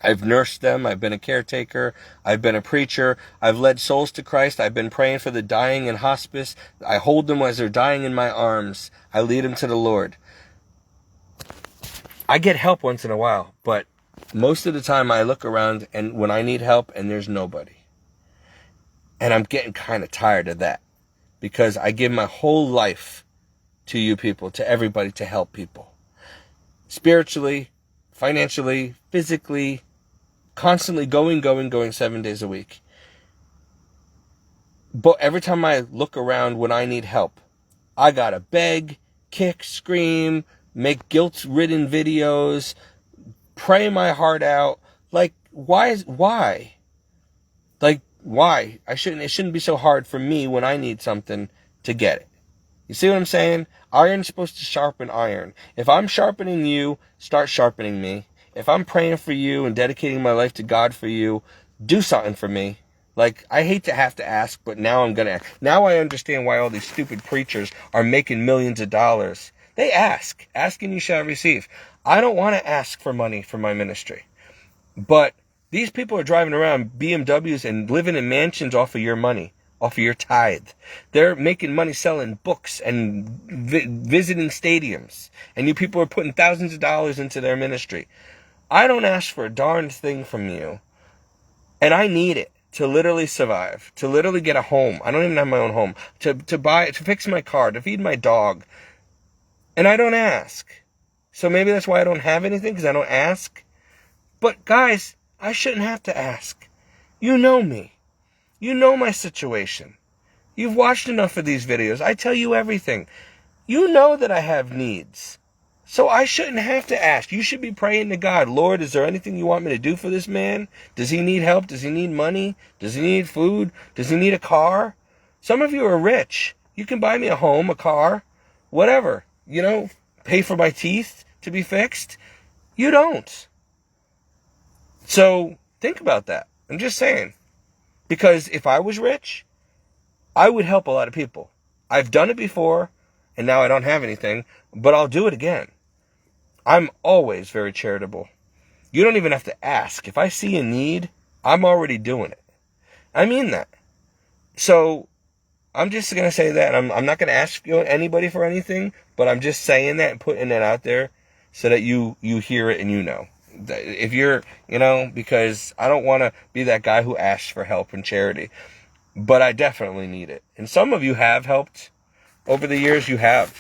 I've nursed them. I've been a caretaker. I've been a preacher. I've led souls to Christ. I've been praying for the dying in hospice. I hold them as they're dying in my arms. I lead them to the Lord. I get help once in a while, but most of the time I look around and when I need help and there's nobody. And I'm getting kind of tired of that. Because I give my whole life to you people, to everybody, to help people. Spiritually, financially, physically, constantly going 7 days a week. But every time I look around when I need help, I gotta beg, kick, scream, make guilt-ridden videos, pray my heart out. Like, why? Like, why? It shouldn't be so hard for me when I need something to get it. You see what I'm saying? Iron's supposed to sharpen iron. If I'm sharpening you, start sharpening me. If I'm praying for you and dedicating my life to God for you, do something for me. Like, I hate to have to ask, but now I'm gonna. Now I understand why all these stupid preachers are making millions of dollars. They ask. Ask and you shall receive. I don't want to ask for money for my ministry. But these people are driving around BMWs and living in mansions off of your money, off of your tithe. They're making money selling books and visiting stadiums. And you people are putting thousands of dollars into their ministry. I don't ask for a darn thing from you. And I need it to literally survive, to literally get a home. I don't even have my own home. To fix my car, to feed my dog. And I don't ask. So maybe that's why I don't have anything, because I don't ask. But guys, I shouldn't have to ask. You know me. You know my situation. You've watched enough of these videos. I tell you everything. You know that I have needs. So I shouldn't have to ask. You should be praying to God. Lord, is there anything you want me to do for this man? Does he need help? Does he need money? Does he need food? Does he need a car? Some of you are rich. You can buy me a home, a car, whatever. Pay for my teeth to be fixed. You don't. So think about that. I'm just saying. Because if I was rich, I would help a lot of people. I've done it before, and now I don't have anything, but I'll do it again. I'm always very charitable. You don't even have to ask. If I see a need, I'm already doing it. I mean that. So I'm just going to say that. I'm not going to ask anybody for anything, but I'm just saying that and putting it out there so that you hear it and you know. If you're, because I don't want to be that guy who asks for help and charity, but I definitely need it. And some of you have helped over the years. You have.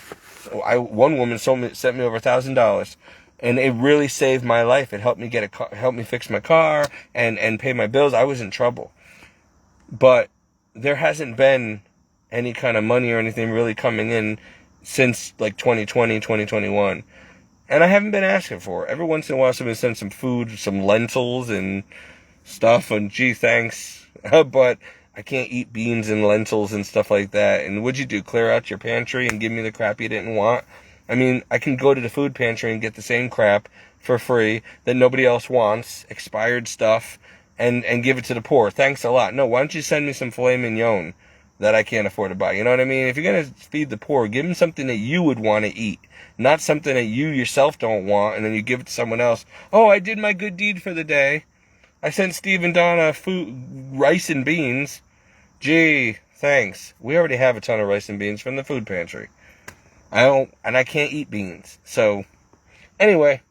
One woman sent me over $1,000, and it really saved my life. It helped me helped me fix my car and pay my bills. I was in trouble, but there hasn't been any kind of money or anything really coming in since like 2020, 2021. And I haven't been asking for it. Every once in a while, somebody sends some food, some lentils and stuff, and gee, thanks. But I can't eat beans and lentils and stuff like that. And what'd you do? Clear out your pantry and give me the crap you didn't want? I mean, I can go to the food pantry and get the same crap for free that nobody else wants, expired stuff, and give it to the poor. Thanks a lot. No, why don't you send me some filet mignon that I can't afford to buy? You know what I mean? If you're going to feed the poor, give them something that you would want to eat. Not something that you yourself don't want, and then you give it to someone else. Oh, I did my good deed for the day. I sent Steve and Donna rice and beans. Gee, thanks. We already have a ton of rice and beans from the food pantry. I can't eat beans. So, anyway,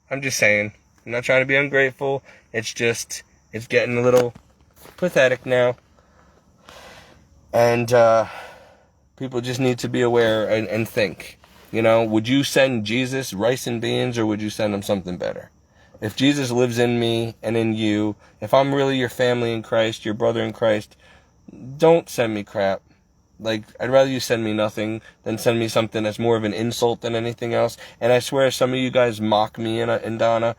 I'm just saying. I'm not trying to be ungrateful. It's just, it's getting a little pathetic now. And, people just need to be aware and think. Would you send Jesus rice and beans, or would you send him something better? If Jesus lives in me and in you, if I'm really your family in Christ, your brother in Christ, don't send me crap. Like, I'd rather you send me nothing than send me something that's more of an insult than anything else. And I swear some of you guys mock me and Donna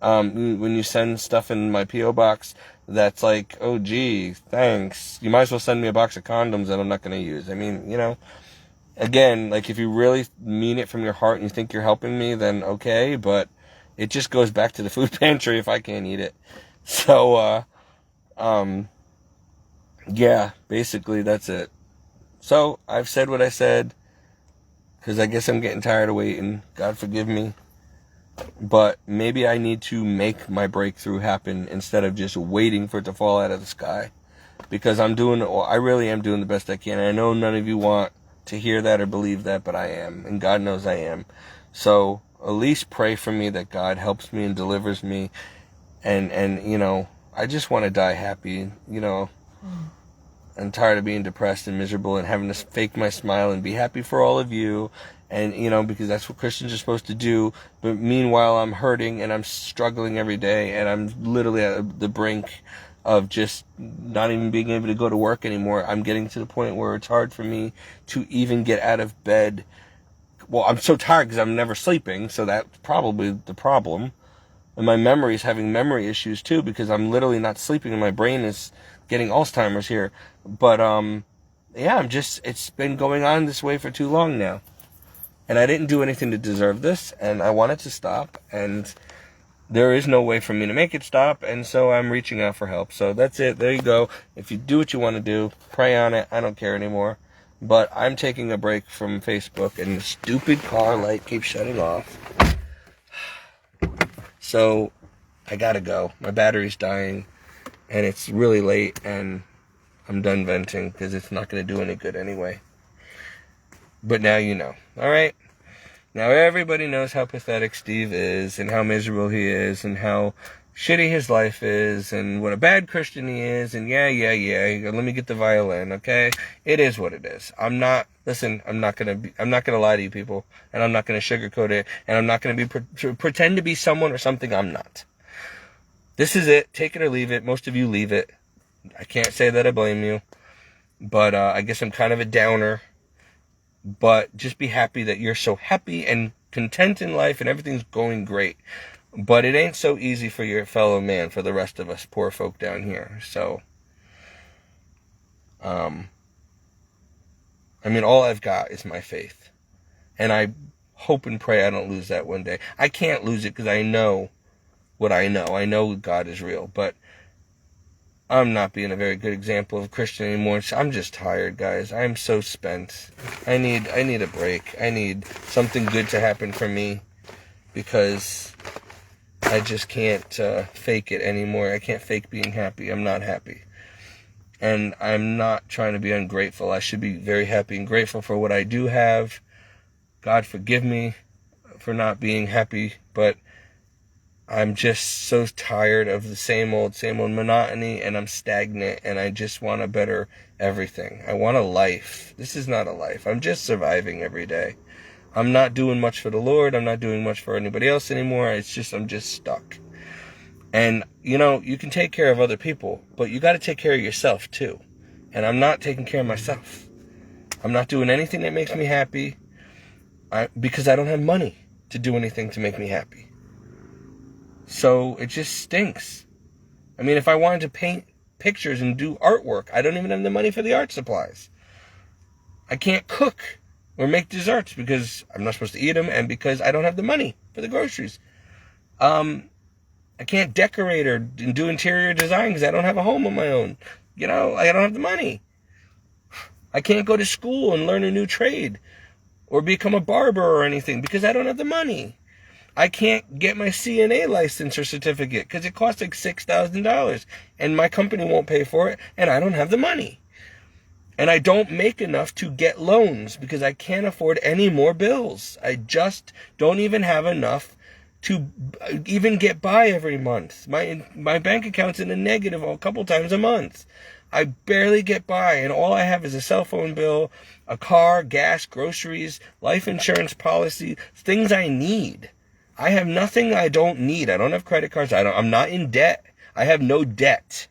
when you send stuff in my P.O. box that's like, oh, gee, thanks. You might as well send me a box of condoms that I'm not going to use. I mean, again, like, if you really mean it from your heart and you think you're helping me, then okay, but it just goes back to the food pantry if I can't eat it. So, yeah, basically that's it. So, I've said what I said, because I guess I'm getting tired of waiting. God forgive me. But maybe I need to make my breakthrough happen instead of just waiting for it to fall out of the sky. Because I really am doing the best I can. And I know none of you want to hear that or believe that, but I am. And God knows I am. So, at least pray for me that God helps me and delivers me. And I just want to die happy, I'm tired of being depressed and miserable and having to fake my smile and be happy for all of you. And, because that's what Christians are supposed to do. But meanwhile, I'm hurting and I'm struggling every day. And I'm literally at the brink of just not even being able to go to work anymore. I'm getting to the point where it's hard for me to even get out of bed. Well, I'm so tired because I'm never sleeping. So that's probably the problem. And my memory's having memory issues too, because I'm literally not sleeping and my brain is getting Alzheimer's here. But, yeah, it's been going on this way for too long now. And I didn't do anything to deserve this, and I want it to stop, and there is no way for me to make it stop, and so I'm reaching out for help. So that's it. There you go. If you do what you want to do, pray on it. I don't care anymore. But I'm taking a break from Facebook, and the stupid car light keeps shutting off. So I gotta go. My battery's dying, and it's really late, and I'm done venting because it's not going to do any good anyway. But now you know. Alright? Now everybody knows how pathetic Steve is, and how miserable he is, and how shitty his life is, and what a bad Christian he is, and yeah, let me get the violin, okay? It is what it is. I'm not gonna lie to you people, and I'm not gonna sugarcoat it, and I'm not gonna pretend to be someone or something I'm not. This is it. Take it or leave it. Most of you leave it. I can't say that I blame you, but I guess I'm kind of a downer. But just be happy that you're so happy and content in life and everything's going great. But it ain't so easy for your fellow man, for the rest of us poor folk down here. So, all I've got is my faith. And I hope and pray I don't lose that one day. I can't lose it because I know what I know. I know God is real, but I'm not being a very good example of a Christian anymore. I'm just tired, guys. I'm so spent. I need a break. I need something good to happen for me, because I just can't fake it anymore. I can't fake being happy. I'm not happy. And I'm not trying to be ungrateful. I should be very happy and grateful for what I do have. God forgive me for not being happy, but I'm just so tired of the same old monotony, and I'm stagnant, and I just want a better everything. I want a life. This is not a life. I'm just surviving every day. I'm not doing much for the Lord. I'm not doing much for anybody else anymore. I'm just stuck. And, you can take care of other people, but you got to take care of yourself too. And I'm not taking care of myself. I'm not doing anything that makes me happy because I don't have money to do anything to make me happy. So it just stinks. I mean, if I wanted to paint pictures and do artwork, I don't even have the money for the art supplies. I can't cook or make desserts because I'm not supposed to eat them and because I don't have the money for the groceries. I can't decorate or do interior design because I don't have a home of my own. I don't have the money. I can't go to school and learn a new trade or become a barber or anything because I don't have the money. I can't get my CNA license or certificate because it costs like $6,000 and my company won't pay for it and I don't have the money. And I don't make enough to get loans because I can't afford any more bills. I just don't even have enough to even get by every month. My bank account's in a negative a couple times a month. I barely get by, and all I have is a cell phone bill, a car, gas, groceries, life insurance policy, things I need. I have nothing I don't need. I don't have credit cards. I'm not in debt. I have no debt.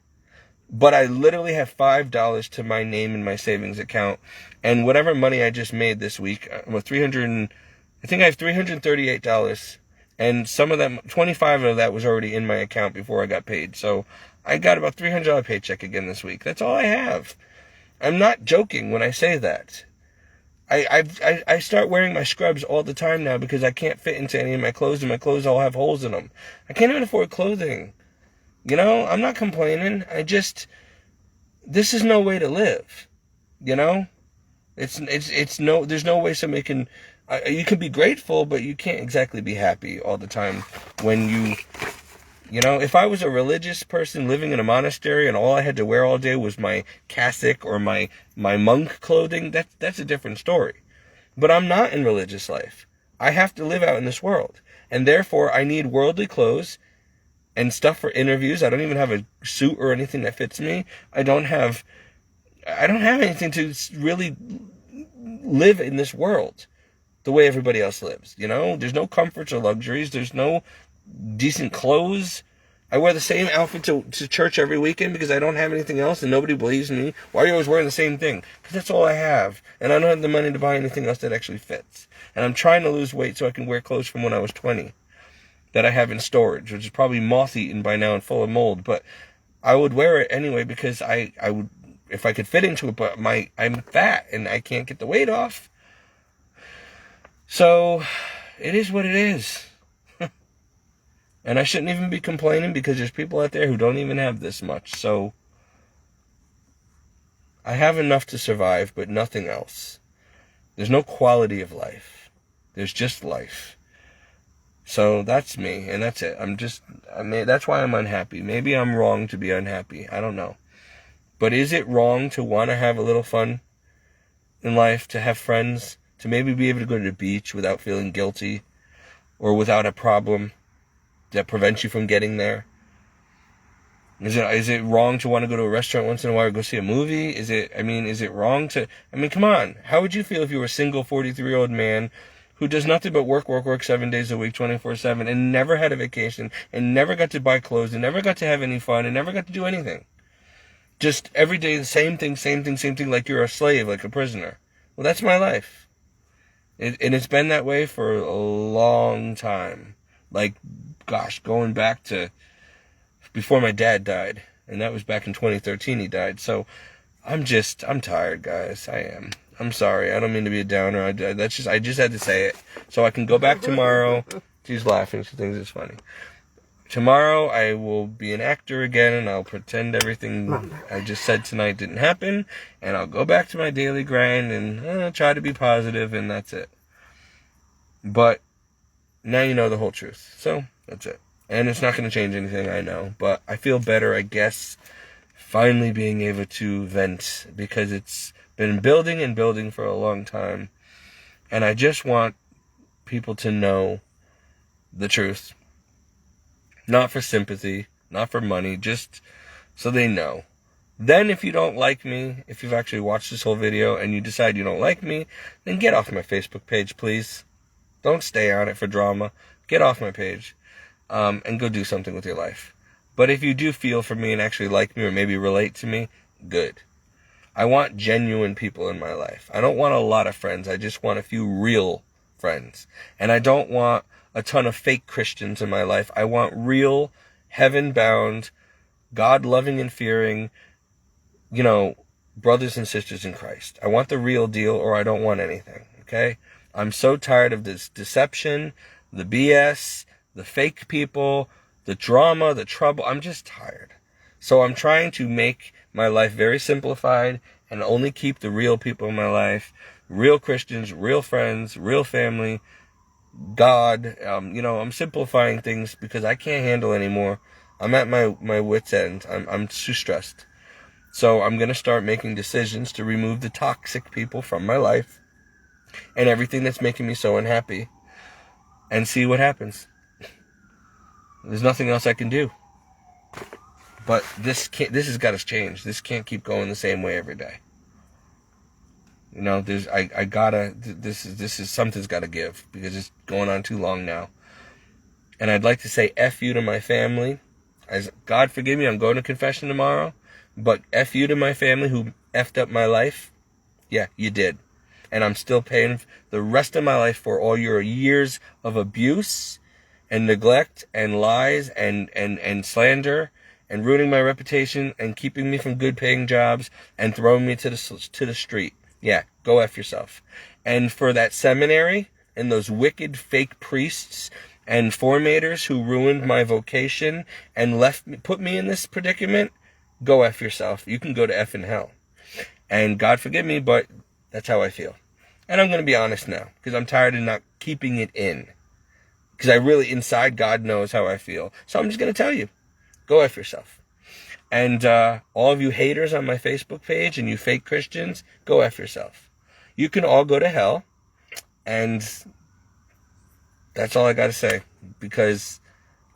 But I literally have $5 to my name in my savings account, and whatever money I just made this week, I think I have $338. And some of that, 25 of that was already in my account before I got paid. So I got about $300 paycheck again this week. That's all I have. I'm not joking when I say that. I start wearing my scrubs all the time now because I can't fit into any of my clothes, and my clothes all have holes in them. I can't even afford clothing. I'm not complaining. This is no way to live. There's no way somebody can. You can be grateful, but you can't exactly be happy all the time when if I was a religious person living in a monastery and all I had to wear all day was my cassock or my monk clothing, that's a different story. But I'm not in religious life. I have to live out in this world. And therefore, I need worldly clothes and stuff for interviews. I don't even have a suit or anything that fits me. I don't have anything to really live in this world the way everybody else lives. There's no comforts or luxuries. There's no decent clothes. I wear the same outfit to church every weekend because I don't have anything else and nobody believes in me. Why are you always wearing the same thing? Because that's all I have. And I don't have the money to buy anything else that actually fits. And I'm trying to lose weight so I can wear clothes from when I was 20 that I have in storage, which is probably moth-eaten by now and full of mold. But I would wear it anyway because I would, if I could fit into it, but I'm fat and I can't get the weight off. So it is what it is. And I shouldn't even be complaining because there's people out there who don't even have this much. So I have enough to survive, but nothing else. There's no quality of life. There's just life. So that's me, and that's it. That's why I'm unhappy. Maybe I'm wrong to be unhappy. I don't know. But is it wrong to want to have a little fun in life, to have friends, to maybe be able to go to the beach without feeling guilty or without a problem that prevents you from getting there? Is it wrong to want to go to a restaurant once in a while or go see a movie? Is it wrong to... come on. How would you feel if you were a single 43-year-old man who does nothing but work 7 days a week, 24/7, and never had a vacation, and never got to buy clothes, and never got to have any fun, and never got to do anything? Just every day the same thing, like you're a slave, like a prisoner. Well, that's my life. And it's been that way for a long time. Like, gosh, going back to before my dad died. And that was back in 2013 he died. So I'm tired, guys. I am. I'm sorry. I don't mean to be a downer. I just had to say it. So I can go back tomorrow. She's laughing. She thinks it's funny. Tomorrow I will be an actor again, and I'll pretend everything I just said tonight didn't happen, and I'll go back to my daily grind and try to be positive, and that's it. But now you know the whole truth. So that's it. And it's not going to change anything, I know. But I feel better, I guess, finally being able to vent, because it's been building and building for a long time. And I just want people to know the truth. Not for sympathy, not for money, just so they know. Then if you don't like me, if you've actually watched this whole video and you decide you don't like me, then get off my Facebook page, please. Don't stay on it for drama. Get off my page and go do something with your life. But if you do feel for me and actually like me or maybe relate to me, good. I want genuine people in my life. I don't want a lot of friends. I just want a few real friends. And I don't want a ton of fake Christians in my life. I want real, heaven-bound, God-loving and fearing, brothers and sisters in Christ. I want the real deal, or I don't want anything, okay? I'm so tired of this deception, the BS, the fake people, the drama, the trouble. I'm just tired. So I'm trying to make my life very simplified and only keep the real people in my life, real Christians, real friends, real family, God. I'm simplifying things because I can't handle anymore. I'm at my wit's end. I'm too stressed. So I'm going to start making decisions to remove the toxic people from my life and everything that's making me so unhappy, and see what happens. There's nothing else I can do. But this has got to change. This can't keep going the same way every day. Something's got to give, because it's going on too long now. And I'd like to say F you to my family. As God forgive me, I'm going to confession tomorrow. But F you to my family who effed up my life. Yeah, you did. And I'm still paying the rest of my life for all your years of abuse and neglect and lies and slander and ruining my reputation and keeping me from good paying jobs and throwing me to the street. Yeah, go F yourself. And for that seminary and those wicked fake priests and formators who ruined my vocation and put me in this predicament, go F yourself. You can go to F in hell. And God forgive me, but that's how I feel. And I'm going to be honest now, because I'm tired of not keeping it in. Because I really, inside, God knows how I feel. So I'm just going to tell you, go F yourself. And all of you haters on my Facebook page and you fake Christians, go F yourself. You can all go to hell. And that's all I got to say. Because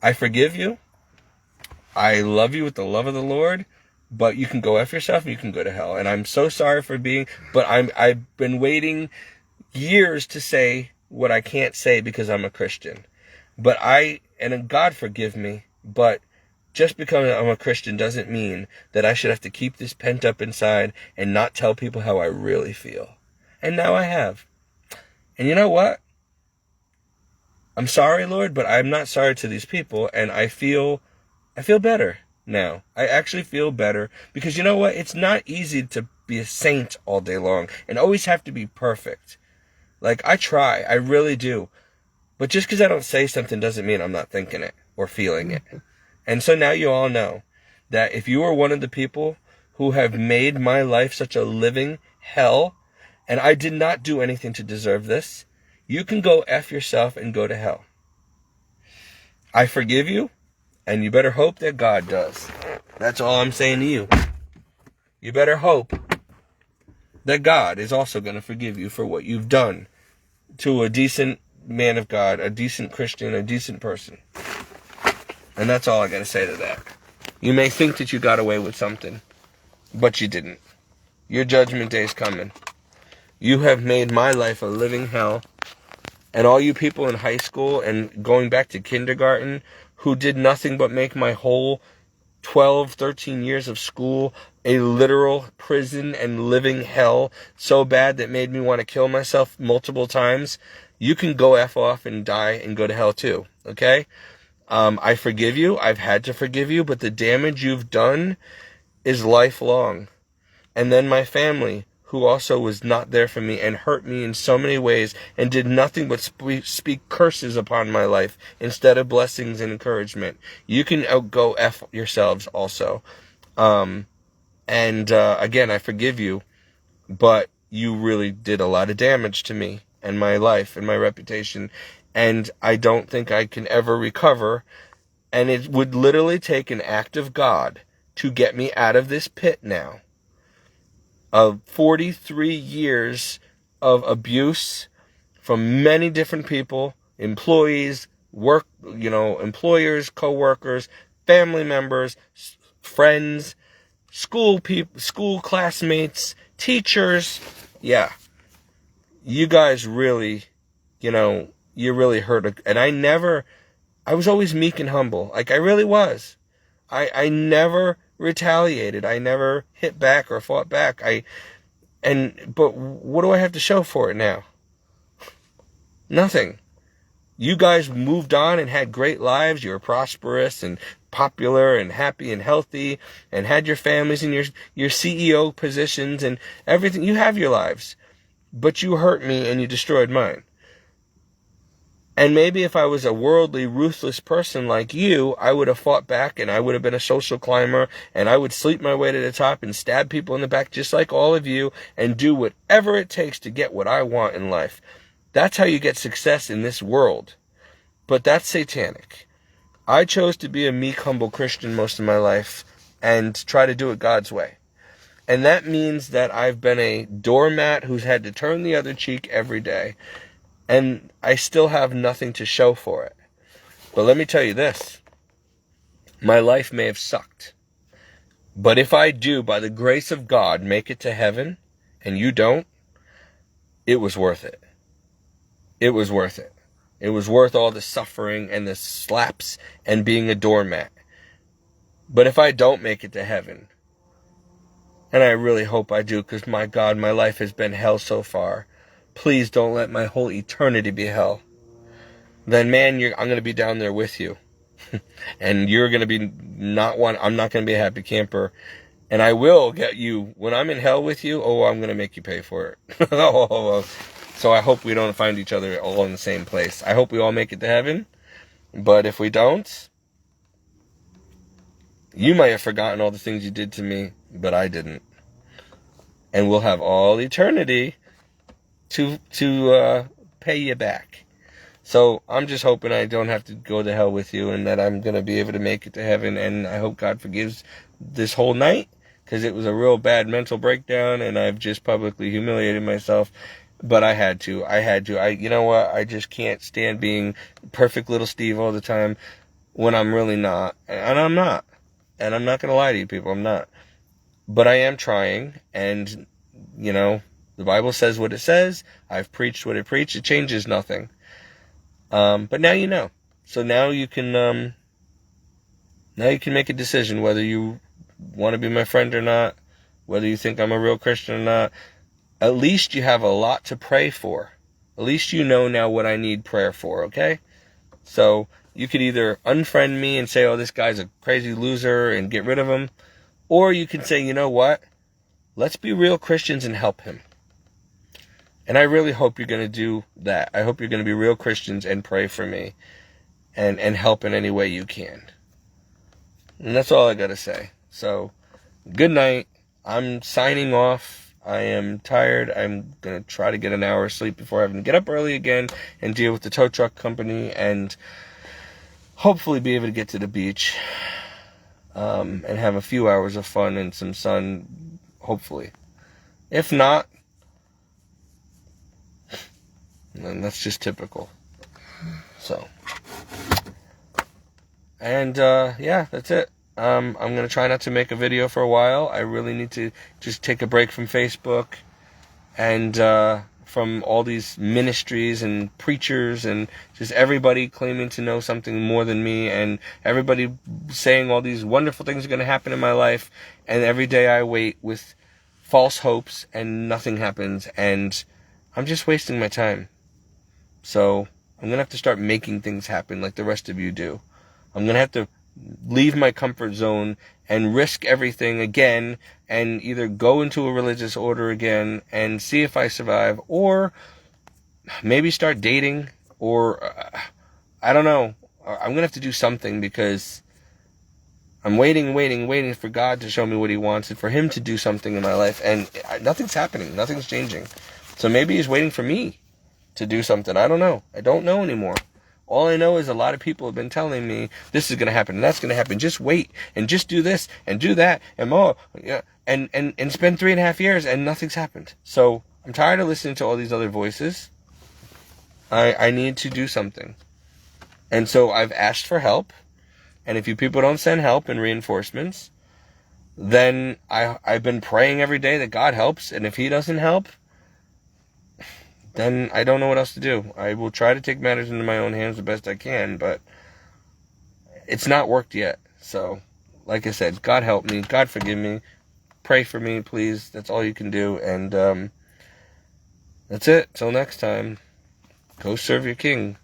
I forgive you. I love you with the love of the Lord. But you can go F yourself and you can go to hell. And I'm so sorry but I've been waiting years to say what I can't say because I'm a Christian. And God forgive me, but just because I'm a Christian doesn't mean that I should have to keep this pent up inside and not tell people how I really feel. And now I have. And you know what? I'm sorry, Lord, but I'm not sorry to these people, and I feel better. Now, I actually feel better, because you know what? It's not easy to be a saint all day long and always have to be perfect. Like, I try, I really do. But just because I don't say something doesn't mean I'm not thinking it or feeling it. And so now you all know that if you are one of the people who have made my life such a living hell, and I did not do anything to deserve this, you can go F yourself and go to hell. I forgive you. And you better hope that God does. That's all I'm saying to you. You better hope that God is also going to forgive you for what you've done to a decent man of God, a decent Christian, a decent person. And that's all I got to say to that. You may think that you got away with something, but you didn't. Your judgment day is coming. You have made my life a living hell. And all you people in high school and going back to kindergarten who did nothing but make my whole 12, 13 years of school a literal prison and living hell so bad that made me want to kill myself multiple times, you can go F off and die and go to hell too, okay? I forgive you. I've had to forgive you, but the damage you've done is lifelong. And then my family, who also was not there for me and hurt me in so many ways and did nothing but speak curses upon my life instead of blessings and encouragement. You can go F yourselves also. Again, I forgive you, but you really did a lot of damage to me and my life and my reputation, and I don't think I can ever recover. And it would literally take an act of God to get me out of this pit now of 43 years of abuse from many different people, employees, employers, co-workers, family members, friends, school classmates, teachers. Yeah. You guys really, you really hurt. And I was always meek and humble. Like, I really was. I never retaliated. I never hit back or fought back. But what do I have to show for it now? Nothing. You guys moved on and had great lives. You were prosperous and popular and happy and healthy and had your families and your CEO positions and everything. You have your lives. But you hurt me and you destroyed mine. And maybe if I was a worldly, ruthless person like you, I would have fought back and I would have been a social climber and I would sleep my way to the top and stab people in the back just like all of you and do whatever it takes to get what I want in life. That's how you get success in this world. But that's satanic. I chose to be a meek, humble Christian most of my life and try to do it God's way. And that means that I've been a doormat who's had to turn the other cheek every day. And I still have nothing to show for it. But let me tell you this. My life may have sucked. But if I do, by the grace of God, make it to heaven, and you don't, it was worth it. It was worth it. It was worth all the suffering and the slaps and being a doormat. But if I don't make it to heaven, and I really hope I do, because my God, my life has been hell so far. Please don't let my whole eternity be hell. Then, man, I'm going to be down there with you. And you're going to be I'm not going to be a happy camper. And I will get you, when I'm in hell with you, I'm going to make you pay for it. So I hope we don't find each other all in the same place. I hope we all make it to heaven. But if we don't, you might have forgotten all the things you did to me, but I didn't. And we'll have all eternity to pay you back. So I'm just hoping I don't have to go to hell with you and that I'm going to be able to make it to heaven. And I hope God forgives this whole night because it was a real bad mental breakdown and I've just publicly humiliated myself. But I had to. You know what? I just can't stand being perfect little Steve all the time when I'm really not. And I'm not. And I'm not going to lie to you people. I'm not. But I am trying. And, the Bible says what it says. I've preached what it preached. It changes nothing. But now you know. So now you can make a decision whether you want to be my friend or not, whether you think I'm a real Christian or not. At least you have a lot to pray for. At least you know now what I need prayer for, okay? So you could either unfriend me and say, oh, this guy's a crazy loser and get rid of him. Or you can say, you know what? Let's be real Christians and help him. And I really hope you're going to do that. I hope you're going to be real Christians and pray for me and help in any way you can. And that's all I got to say. So, good night. I'm signing off. I am tired. I'm going to try to get an hour of sleep before having to get up early again and deal with the tow truck company and hopefully be able to get to the beach and have a few hours of fun and some sun, hopefully. If not, then that's just typical. So, and that's it. I'm going to try not to make a video for a while. I really need to just take a break from Facebook and from all these ministries and preachers and just everybody claiming to know something more than me and everybody saying all these wonderful things are going to happen in my life. And every day I wait with false hopes and nothing happens. And I'm just wasting my time. So I'm going to have to start making things happen like the rest of you do. I'm going to have to leave my comfort zone and risk everything again and either go into a religious order again and see if I survive or maybe start dating or I don't know. I'm going to have to do something because I'm waiting for God to show me what he wants and for him to do something in my life and nothing's happening. Nothing's changing. So maybe he's waiting for me to do something. I don't know. I don't know anymore. All I know is a lot of people have been telling me this is going to happen and that's going to happen. Just wait and just do this and do that and more. Yeah, and spend 3.5 years and nothing's happened. So I'm tired of listening to all these other voices. I need to do something. And so I've asked for help. And if you people don't send help and reinforcements, then I've been praying every day that God helps. And if he doesn't help, then I don't know what else to do. I will try to take matters into my own hands the best I can, but it's not worked yet. So, like I said, God help me. God forgive me. Pray for me, please. That's all you can do. And that's it. Till next time. Go serve your king.